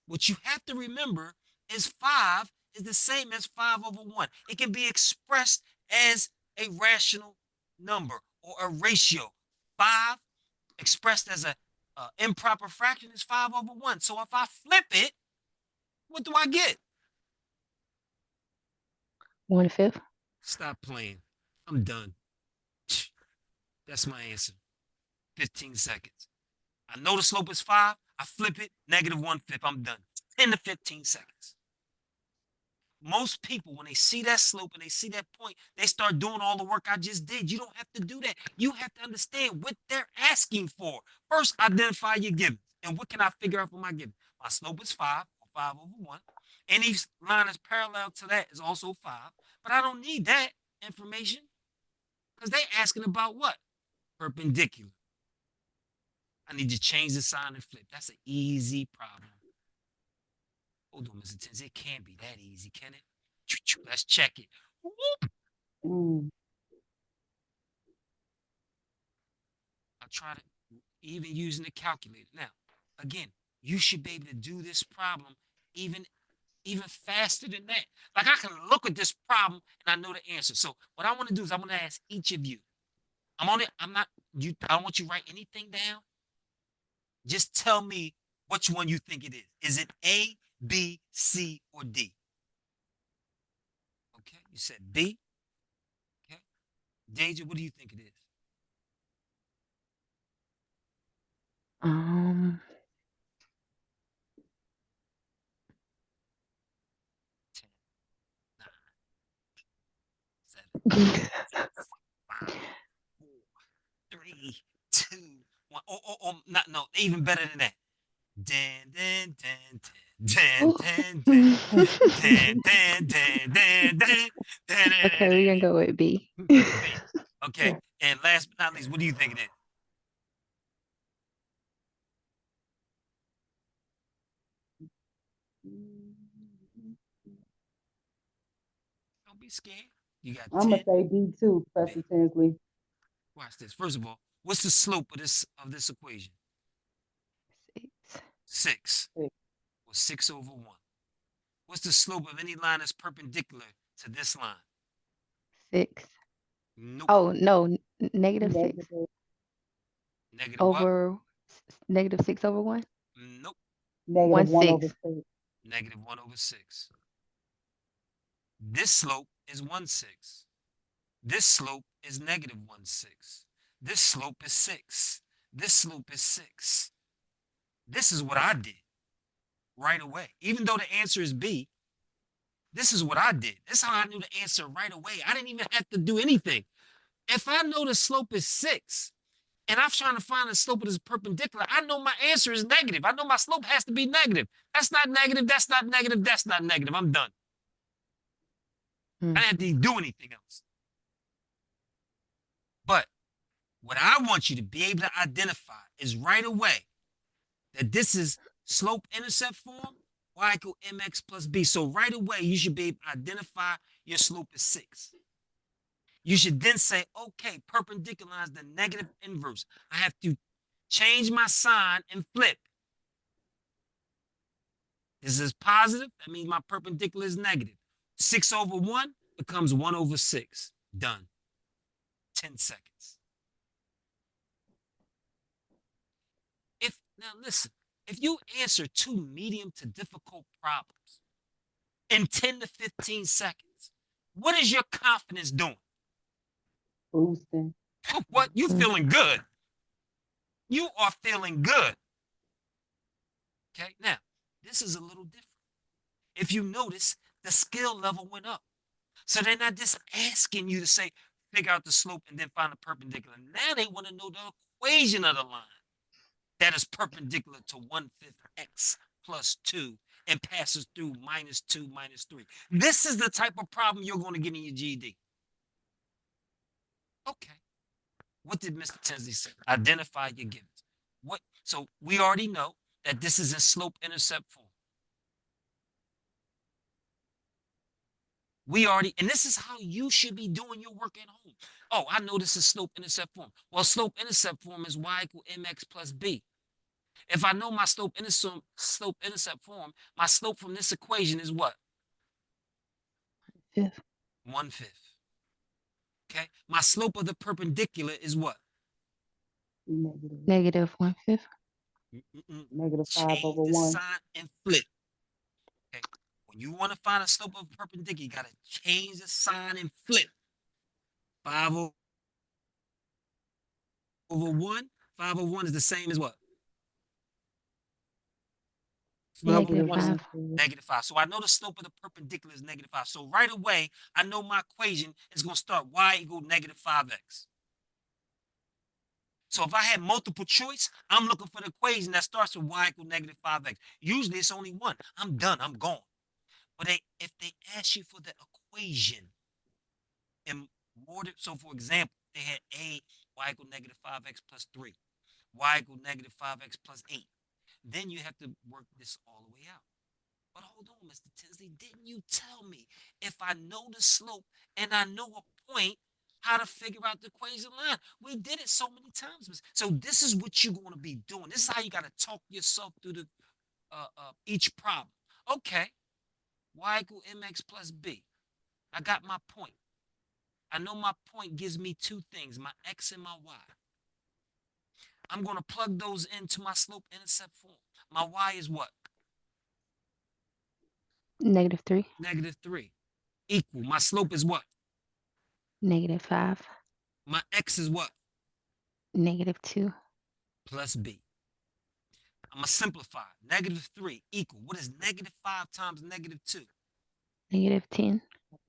Speaker 1: What you have to remember is 5 is the same as 5 over 1. It can be expressed as a rational number or a ratio. 5 expressed as a improper fraction is 5 over 1. So if I flip it, what do I get?
Speaker 3: 1/5.
Speaker 1: Stop playing. I'm done. That's my answer. 15 seconds. I know the slope is 5. I flip it, negative 1/5. I'm done. 10 to 15 seconds. Most people, when they see that slope and they see that point, they start doing all the work I just did. You don't have to do that. You have to understand what they're asking for. First, identify your givens. And what can I figure out for my given? My slope is 5, or 5 over 1. Any line that's parallel to that is also 5. But I don't need that information because they're asking about what? Perpendicular. I need to change the sign and flip. That's an easy problem. Hold on, Mr. Tins. It can't be that easy, can it? Let's check it.
Speaker 2: Mm.
Speaker 1: I'll try to, even using the calculator. Now, again, you should be able to do this problem even faster than that. Like I can look at this problem and I know the answer. So what I want to do is I want to ask each of you. I don't want you to write anything down. Just tell me which one you think it is. Is it A, B, C, or D? Okay, you said B. Okay. Deja, what do you think it is?
Speaker 3: Um,
Speaker 1: 10, 9, 7, 5, 4, 3, 2, 1. Not, no, even better than that. Dan, dan, dan, dan, dan, dan, dan, dan, dan, dan, dan, dan,
Speaker 3: okay, we're gonna go with B.
Speaker 1: B. Okay,
Speaker 3: Yeah.
Speaker 1: and last but not least, what do you think it is? Don't be scared. You got
Speaker 2: I'm
Speaker 1: 10.
Speaker 2: gonna say B too,
Speaker 1: B.
Speaker 2: Professor Tinsley.
Speaker 1: Watch this. First of all, what's the slope of this equation?
Speaker 3: 6.
Speaker 1: 6.
Speaker 2: 6.
Speaker 1: Or 6 over 1. What's the slope of any line that's perpendicular to this line?
Speaker 3: 6.
Speaker 1: Nope.
Speaker 3: Oh no, negative 6
Speaker 2: Negative.
Speaker 1: Negative what?
Speaker 3: over negative 6 over 1.
Speaker 1: Nope.
Speaker 2: Negative
Speaker 3: 1
Speaker 2: 1 over
Speaker 3: 6.
Speaker 2: 6.
Speaker 1: Negative 1 over 6. This slope is 1 6. This slope is negative 1 6. This slope is 6. This slope is 6. This is what I did right away. Even though the answer is B, this is what I did. This is how I knew the answer right away. I didn't even have to do anything. If I know the slope is 6 and I'm trying to find the slope of this perpendicular, I know my answer is negative. I know my slope has to be negative. That's not negative. That's not negative. That's not negative. I'm done. I didn't have to do anything else. But what I want you to be able to identify is right away that this is slope intercept form, y equal mx plus b. So right away, you should be able to identify your slope is 6. You should then say, okay, perpendicular is the negative inverse. I have to change my sign and flip. This is positive. That means my perpendicular is negative. 6 over 1 becomes 1 over 6. Done. 10 seconds. Now listen, if you answer 2 medium to difficult problems in 10 to 15 seconds, what is your confidence doing?
Speaker 2: Boosting.
Speaker 1: What? You feeling good. You are feeling good. Okay, now, this is a little different. If you notice, the skill level went up. So they're not just asking you to say, figure out the slope and then find the perpendicular. Now they want to know the equation of the line that is perpendicular to 1/5 x plus 2 and passes through -2, -3. This is the type of problem you're going to get in your GED. Okay. What did Mr. Tinsley say? Identify your givens. What? So we already know that this is in slope-intercept form. And this is how you should be doing your work at home. Oh, I know this is slope-intercept form. Well, slope-intercept form is y equal mx plus b. If I know my slope-intercept form, my slope from this equation is what?
Speaker 3: Fifth.
Speaker 1: 1/5. Okay. My slope of the perpendicular is what?
Speaker 2: Negative.
Speaker 3: Negative 1/5.
Speaker 2: Negative 5
Speaker 1: Change
Speaker 2: over
Speaker 1: the
Speaker 2: 1.
Speaker 1: sign and flip. Okay. When you want to find a slope of a perpendicular, you got to change the sign and flip. 5 over 1. 5 over 1 is the same as what? 5 over
Speaker 3: Negative
Speaker 1: 1 is
Speaker 3: 5.
Speaker 1: -5. So I know the slope of the perpendicular is -5. So right away, I know my equation is going to start y equal -5x. So if I had multiple choice, I'm looking for the equation that starts with y equal -5x. Usually it's only one. I'm done. I'm gone. But if they ask you for the equation, and so for example, they had y equal -5x plus 3, y equal -5x plus 8. Then you have to work this all the way out. But hold on, Mr. Tinsley, didn't you tell me if I know the slope and I know a point, how to figure out the equation line? We did it so many times. So this is what you're going to be doing. This is how you got to talk yourself through the each problem. Okay, y equal mx plus b. I got my point. I know my point gives me two things, my x and my y. I'm going to plug those into my slope-intercept form. My y is what?
Speaker 3: -3.
Speaker 1: -3. Equal. My slope is what?
Speaker 3: -5.
Speaker 1: My x is what?
Speaker 3: -2.
Speaker 1: Plus b. I'm going to simplify. -3 equal. What is -5 times -2?
Speaker 3: -10.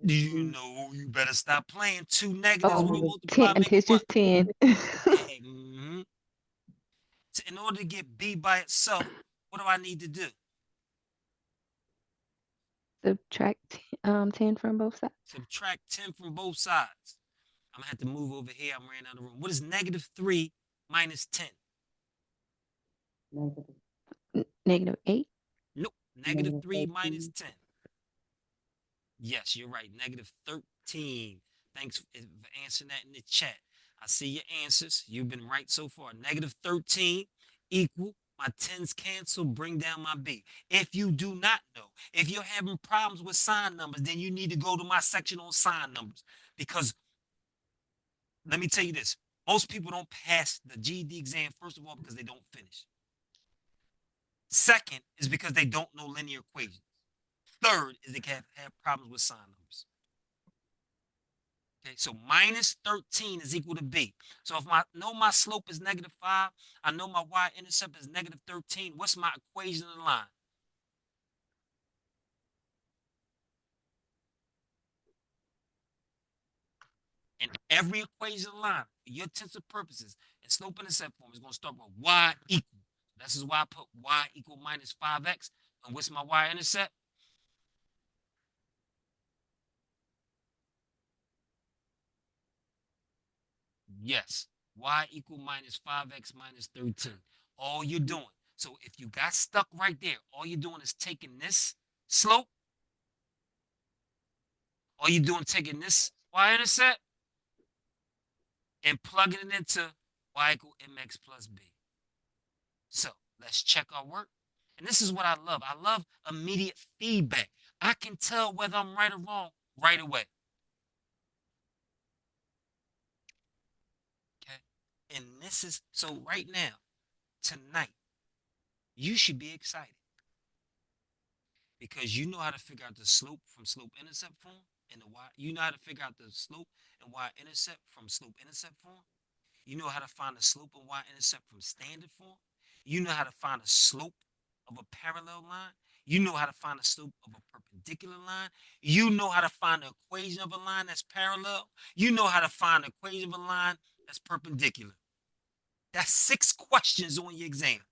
Speaker 1: Do you know you better stop playing? Two negatives when you
Speaker 3: Oh,
Speaker 1: multiply
Speaker 3: 10
Speaker 1: make
Speaker 3: until
Speaker 1: it
Speaker 3: it's
Speaker 1: what?
Speaker 3: just 10.
Speaker 1: Hey, in order to get b by itself, what do I need to do?
Speaker 3: Subtract 10 from both sides.
Speaker 1: Subtract 10 from both sides. I'm going to have to move over here. I'm running out of room. What is -3 minus 10?
Speaker 3: -8.
Speaker 1: Nope. -3 minus 10. Yes, you're right. -13. Thanks for answering that in the chat. I see your answers. You've been right so far. -13 equal. My 10s cancel. Bring down my B. If you do not know, if you're having problems with sign numbers, then you need to go to my section on sign numbers. Because let me tell you this. Most people don't pass the GED exam, first of all, because they don't finish. Second is because they don't know linear equations. Third is they have problems with sign numbers. Okay, so -13 is equal to B. So if I know my slope is -5, I know my y-intercept is -13. What's my equation of the line? And every equation of the line, for your tensor purposes, and slope-intercept form is going to start with y equal. This is why I put y equal -5x. And what's my y-intercept? Yes, y equal -5x minus 13. All you're doing. So if you got stuck right there, all you're doing is taking this slope. All you're doing is taking this y-intercept and plugging it into y equal mx plus b. So let's check our work. And this is what I love. I love immediate feedback. I can tell whether I'm right or wrong right away. Okay. And this is so right now, tonight, you should be excited because you know how to figure out the slope from slope-intercept form and the y. You know how to figure out the slope and y-intercept from slope-intercept form. You know how to find the slope and y-intercept from standard form. You know how to find the slope of a parallel line. You know how to find the slope of a perpendicular line. You know how to find the equation of a line that's parallel. You know how to find the equation of a line that's perpendicular. That's 6 questions on your exam.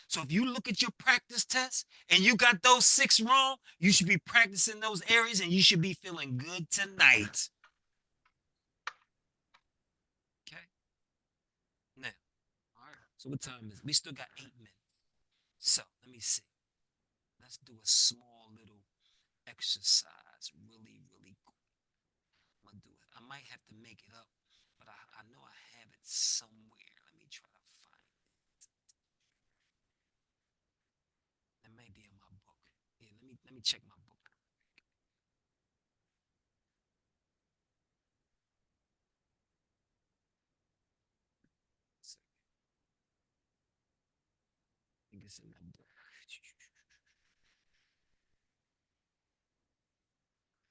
Speaker 1: So if you look at your practice test and you got those 6 wrong, you should be practicing those areas and you should be feeling good tonight. Okay. Now, all right. So what time is it? We still got 8 minutes. So let me see. Let's do a small little exercise really, really quick. I'm gonna do it. I might have to make it up, but I know I have it somewhere. Let me try to find it. It may be in my book. Yeah, let me check my book. I think it's in my book.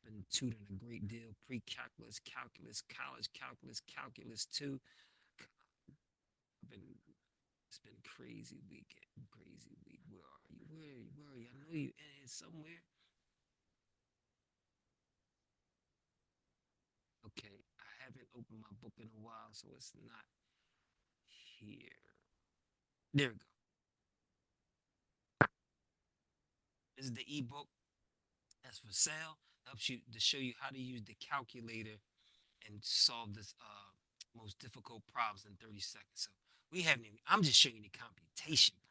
Speaker 1: Been tutoring a great deal. Pre-calculus, calculus, college calculus, calculus 2. I've been It's been crazy weekend, crazy week. Where are you? Where are you? Where are you? I know you in here somewhere. Okay, I haven't opened my book in a while, so it's not here. There we go. This is the ebook that's for sale. Helps you to show you how to use the calculator and solve this most difficult problems in 30 seconds. So we haven't even, I'm just showing you the computation part.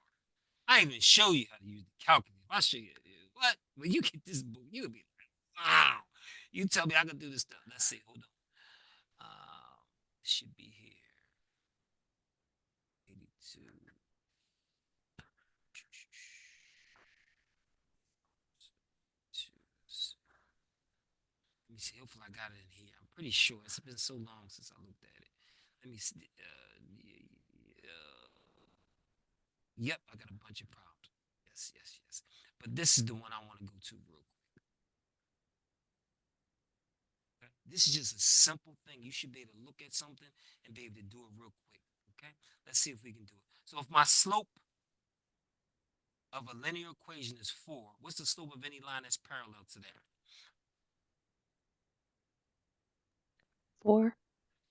Speaker 1: I ain't even show you how to use the calculator. If I show you what? When you get this book, you'll be like, wow. You tell me I can do this stuff. Let's see. Hold on. Should be here. 82. Let me see. Hopefully, I got it in here. I'm pretty sure it's been so long since I looked at it. Let me see. Yep, I got a bunch of problems. Yes, yes, yes. But this is the one I want to go to real quick. Okay? This is just a simple thing. You should be able to look at something and be able to do it real quick. Okay? Let's see if we can do it. So if my slope of a linear equation is 4, what's the slope of any line that's parallel to that?
Speaker 3: 4.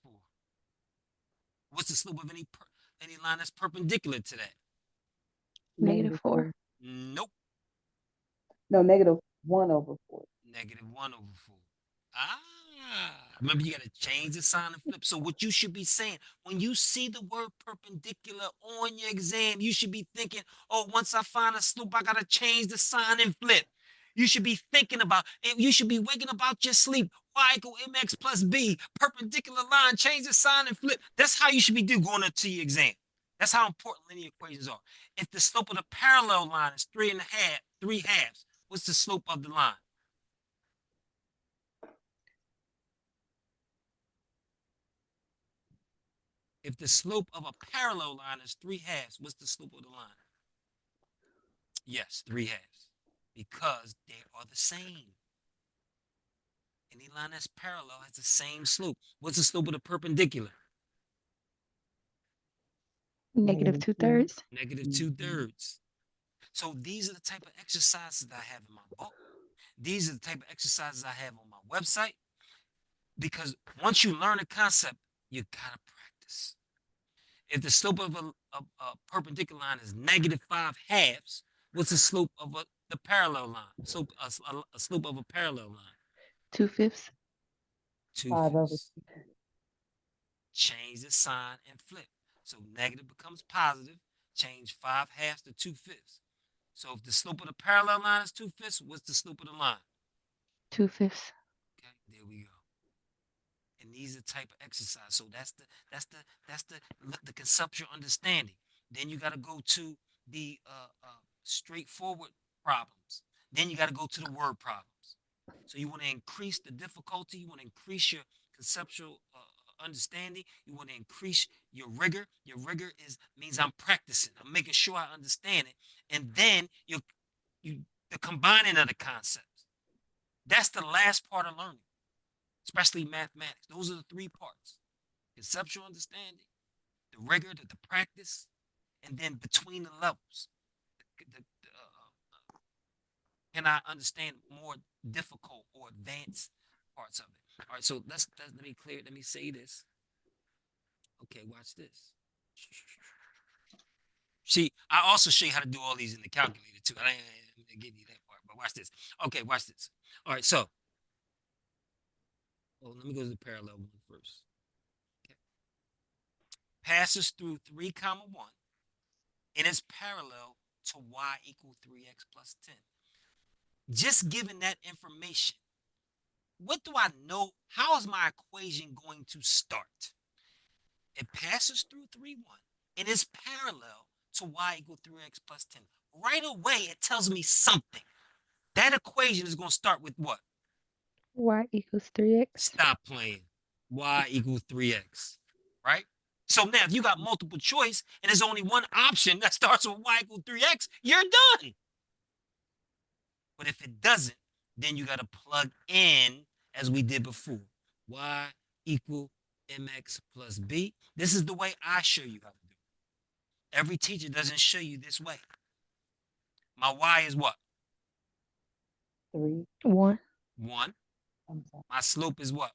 Speaker 1: 4. What's the slope of any line that's perpendicular to that?
Speaker 3: -4.
Speaker 1: Nope.
Speaker 2: No, -1/4.
Speaker 1: -1/4. Ah, remember you got to change the sign and flip. So what you should be saying when you see the word perpendicular on your exam, you should be thinking, oh, once I find a slope, I got to change the sign and flip. You should be thinking about, and you should be waking up out your sleep. Y equal mx plus b, perpendicular line, change the sign and flip. That's how you should be going into your exam. That's how important linear equations are. If the slope of the parallel line is 3 halves, what's the slope of the line? If the slope of a parallel line is 3 halves, what's the slope of the line? Yes, 3 halves. Because they are the same. Any line that's parallel has the same slope. What's the slope of the perpendicular?
Speaker 3: -2/3.
Speaker 1: -2/3. So these are the type of exercises that I have in my book. These are the type of exercises I have on my website. Because once you learn a concept, you gotta practice. If the slope of a perpendicular line is -5 halves, what's the slope of the parallel line? So a slope of a parallel line.
Speaker 3: 2/5.
Speaker 1: 2/5. Change the sign and flip. So negative becomes positive. Change 5 halves to 2/5. So if the slope of the parallel line is 2/5, what's the slope of the line?
Speaker 3: 2/5.
Speaker 1: Okay, there we go. And these are the type of exercise. So that's the conceptual understanding. Then you got to go to the straightforward problems. Then you got to go to the word problems. So you want to increase the difficulty. You want to increase your conceptual understanding. You want to increase your rigor. Your rigor means I'm practicing. I'm making sure I understand it. And then you the combining of the concepts. That's the last part of learning, especially mathematics. Those are the 3 parts: conceptual understanding, the rigor, the practice, and then between the levels. Can I understand more difficult or advanced parts of it? All right, so let me clear it. Let me say this. Okay, watch this. See, I also show you how to do all these in the calculator too. I didn't give you that part, but watch this. Okay, watch this. All right, so let me go to the parallel one first. Okay. Passes through 3 comma 1 and is parallel to y equal 3x plus 10. Just given that information, what do I know? How is my equation going to start? It passes through 3, 1 and is parallel to y equal 3x plus 10. Right away, it tells me something. That equation is going to start with what?
Speaker 3: Y equals 3x.
Speaker 1: Stop playing. Y equals 3x, right? So now, if you got multiple choice and there's only one option that starts with y equals 3x, you're done. But if it doesn't, then you got to plug in, as we did before, y equal mx plus b. This is the way I show you how to do it. Every teacher doesn't show you this way. My y is what?
Speaker 2: 3.
Speaker 3: 1,
Speaker 1: 1.
Speaker 2: I'm sorry.
Speaker 1: My slope is what?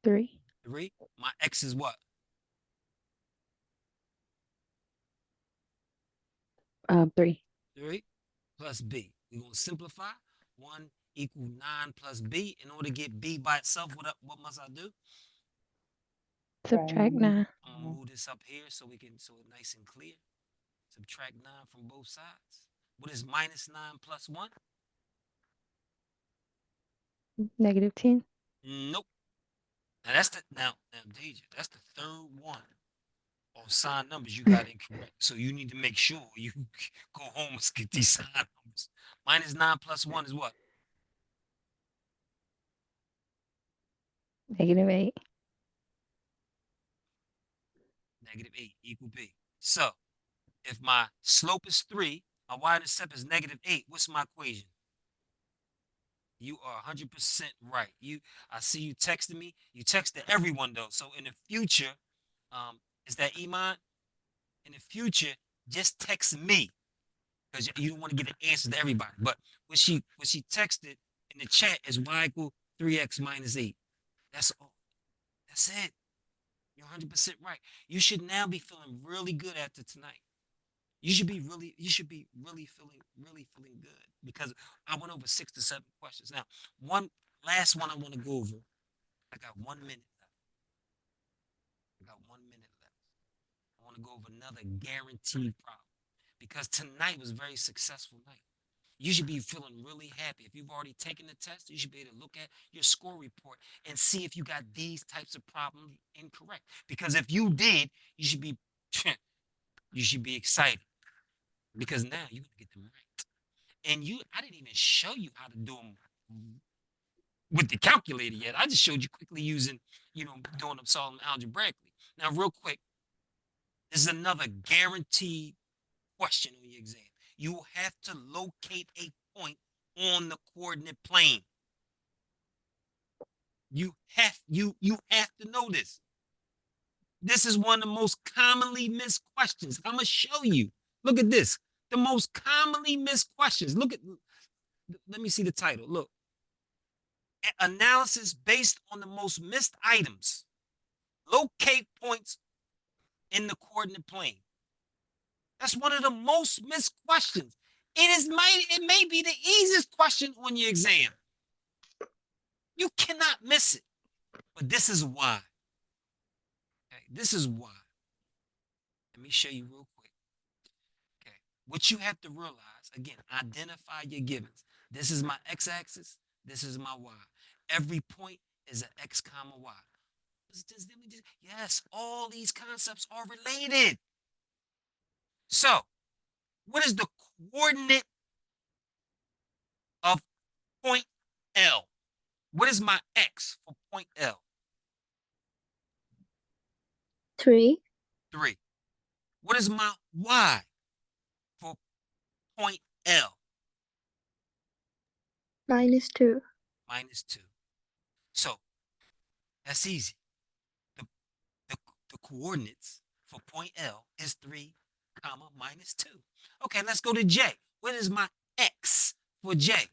Speaker 3: 3,
Speaker 1: 3. My x is what?
Speaker 3: 3.
Speaker 1: 3 plus b. We're going to simplify. 1 equal 9 plus b. In order to get b by itself, what must I do?
Speaker 3: Subtract 9.
Speaker 1: I'm going to move this up here so it's nice and clear. Subtract 9 from both sides. What is minus 9 plus 1?
Speaker 3: Negative 10.
Speaker 1: Nope. Now, Deja, that's the third one on sign numbers you got incorrect. So you need to make sure you go home and get these sign numbers. Minus 9 plus 1 is what?
Speaker 3: Negative 8.
Speaker 1: Negative 8 equal b. So if my slope is 3, my y-intercept is negative 8, what's my equation? You are 100% right. I see you texting me. You texted everyone though. So in the future, is that Iman? In the future, just text me because you don't want to get an answer to everybody. But what she texted in the chat is y equal 3x minus 8. That's all. That's it. You're 100% right. You should now be feeling really good after tonight. You should be really feeling good because I went over 6 to 7 questions. Now, one last one I want to go over. I got 1 minute left. I want to go over another guaranteed problem because tonight was a very successful night. You should be feeling really happy. If you've already taken the test, you should be able to look at your score report and see if you got these types of problems incorrect. Because if you did, you should be excited because now you're gonna get them right. And I didn't even show you how to do them with the calculator yet. I just showed you quickly using, doing them solving algebraically. Now, real quick, this is another guaranteed question on your exam. You have to locate a point on the coordinate plane. You have to know this. This is one of the most commonly missed questions. I'm gonna show you. Look at this. The most commonly missed questions. Let me see the title. Look. Analysis based on the most missed items. Locate points in the coordinate plane. That's one of the most missed questions. It may be the easiest question on your exam. You cannot miss it. But this is why. Okay, this is why. Let me show you real quick. Okay, what you have to realize, again, identify your givens. This is my x-axis. This is my y. Every point is an x comma y. Yes, all these concepts are related. So, what is the coordinate of point L? What is my x for point L?
Speaker 4: 3.
Speaker 1: 3. What is my y for point L?
Speaker 4: -2.
Speaker 1: -2. So, that's easy. The coordinates for point L is 3, comma, -2. Okay, let's go to J. What is my x for J?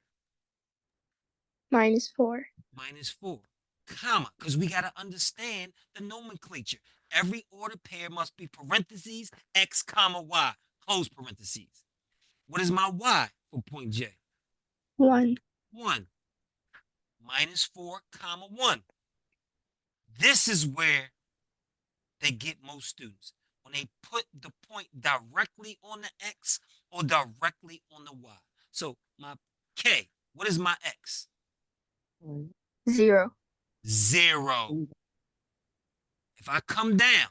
Speaker 4: -4.
Speaker 1: -4, comma, because we got to understand the nomenclature. Every ordered pair must be parentheses, x, comma, y, close parentheses. What is my y for point J?
Speaker 4: 1.
Speaker 1: 1. Minus 4, comma 1. This is where they get most students. When they put the point directly on the X or directly on the Y. So my K, what is my X?
Speaker 4: 0.
Speaker 1: 0. If I come down,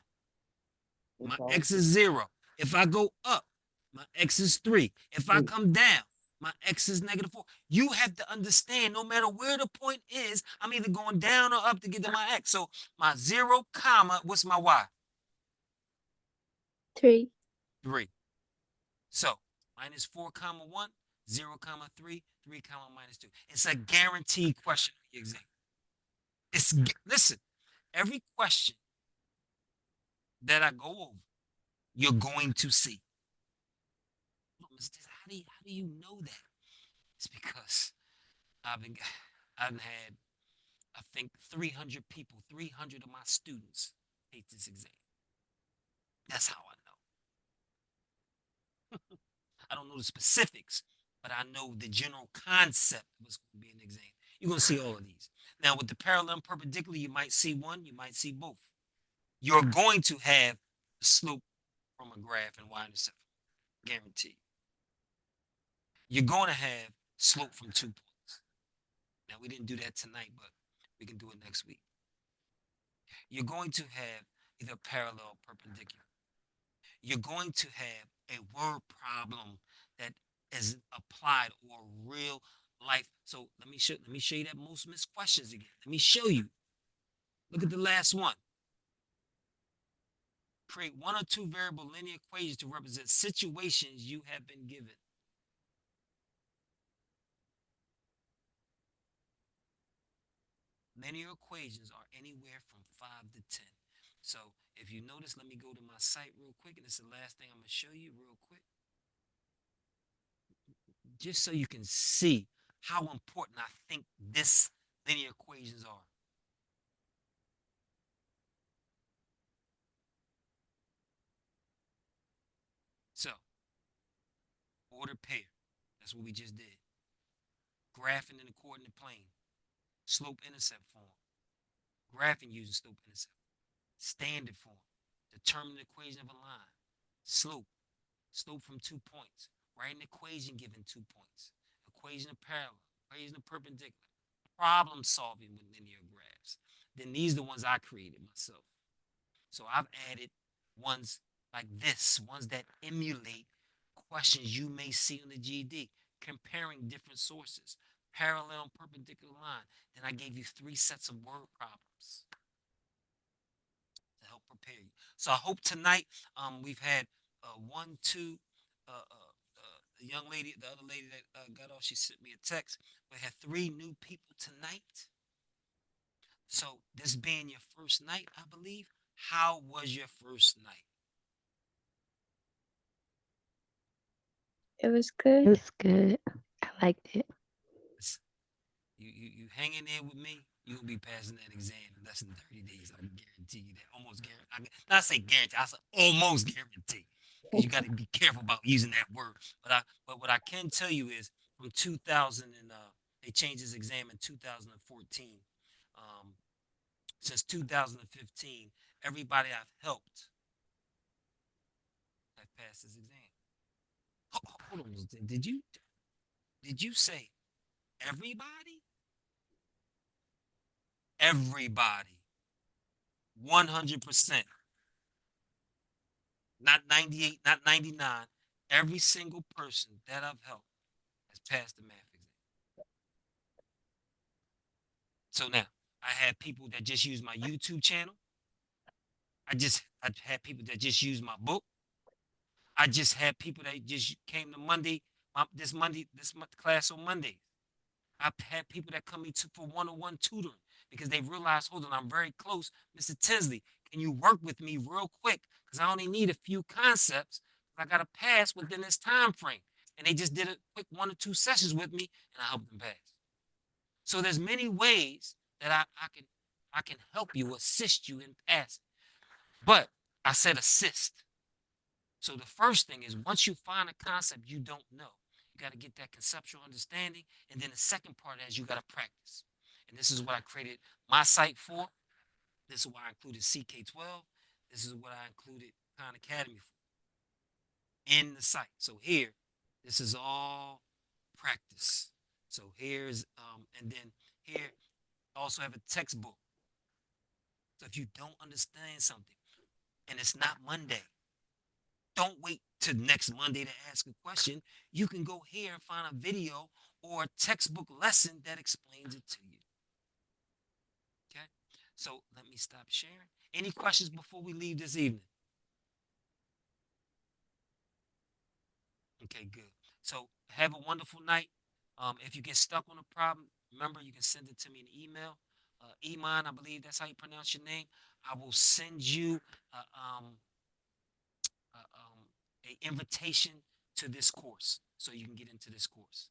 Speaker 1: my X is 0. If I go up, my X is 3. If I come down, my X is -4. You have to understand, no matter where the point is, I'm either going down or up to get to my X. So my 0, comma, what's my Y?
Speaker 4: 3.
Speaker 1: 3. So minus 4, comma 1, 0, comma 3, 3, comma -2. It's a guaranteed question for the exam. Listen, every question that I go over, you're going to see. How do you know that? It's because I've had, I think, 300 people, 300 of my students take this exam. That's how I know. I don't know the specifics, but I know the general concept of what's going to be an exam. You're going to see all of these. Now, with the parallel and perpendicular, you might see one, you might see both. You're going to have the slope from a graph and y-intercept, guaranteed. You're going to have slope from 2 points. Now, we didn't do that tonight, but we can do it next week. You're going to have either parallel or perpendicular. You're going to have a word problem that is applied or real life. So let me show you that most missed questions again. Let me show you. Look at the last one. Create 1 or 2 variable linear equations to represent situations you have been given. Linear equations are anywhere from 5 to 10. So if you notice, let me go to my site real quick, and it's the last thing I'm going to show you real quick. Just so you can see how important I think this linear equations are. So, ordered pair. That's what we just did. Graphing in the coordinate plane. Slope-intercept form. Graphing using slope-intercept. Standard form. Determine the equation of a line. Slope. Slope from 2 points. Write an equation given 2 points. Equation of parallel. Equation of perpendicular. Problem solving with linear graphs. Then these are the ones I created myself. So I've added ones like this, ones that emulate questions you may see on the GED, comparing different sources, parallel and perpendicular line. Then I gave you 3 sets of word problems to help prepare you. So I hope tonight we've had 1, 2, the young lady, the other lady that got off, she sent me a text. We had 3 new people tonight. So this being your first night, I believe, how was your first night?
Speaker 4: It was
Speaker 3: It
Speaker 4: good.
Speaker 3: was good. I liked it.
Speaker 1: You hang in there with me, you're gonna be passing that exam in less than 30 days. I can guarantee you that. Almost guarantee. Not say guarantee, I say almost guarantee. Because you got to be careful about using that word. But what I can tell you is from 2000 and they changed this exam in 2014. Since 2015, everybody I've helped have passed this exam. Hold on, did you say everybody? Everybody. 100%. Not 98, not 99. Every single person that I've helped has passed the math exam. So now, I had people that just use my YouTube channel. I had people that just use my book. I just had people that just came to Monday, this class on Monday. I've had people that come to for one-on-one tutoring because they realize, hold on, I'm very close. Mr. Tinsley, can you work with me real quick? Because I only need a few concepts. I got to pass within this time frame. And they just did a quick 1 or 2 sessions with me, and I helped them pass. So there's many ways that I can help you, assist you in passing. But I said assist. So the first thing is once you find a concept you don't know, you got to get that conceptual understanding. And then the second part is you got to practice. And this is what I created my site for. This is why I included CK12. This is what I included Khan Academy for in the site. So here, this is all practice. So here's, and then here, also have a textbook. So if you don't understand something and it's not Monday, don't wait till next Monday to ask a question. You can go here and find a video or a textbook lesson that explains it to you. Okay? So let me stop sharing. Any questions before we leave this evening? Okay, good. So have a wonderful night. If you get stuck on a problem, remember you can send it to me in email. Iman, I believe that's how you pronounce your name. I will send you a invitation to this course so you can get into this course.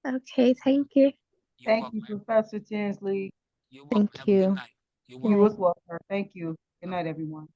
Speaker 4: Okay, thank you.
Speaker 1: You're
Speaker 2: Thank
Speaker 1: welcome.
Speaker 2: you, Professor Tinsley.
Speaker 1: You're welcome.
Speaker 3: Thank
Speaker 1: Have a good
Speaker 3: you.
Speaker 1: night. You're
Speaker 2: You
Speaker 1: welcome.
Speaker 2: as well, sir. Thank you. Good
Speaker 1: Bye-bye.
Speaker 2: night, everyone.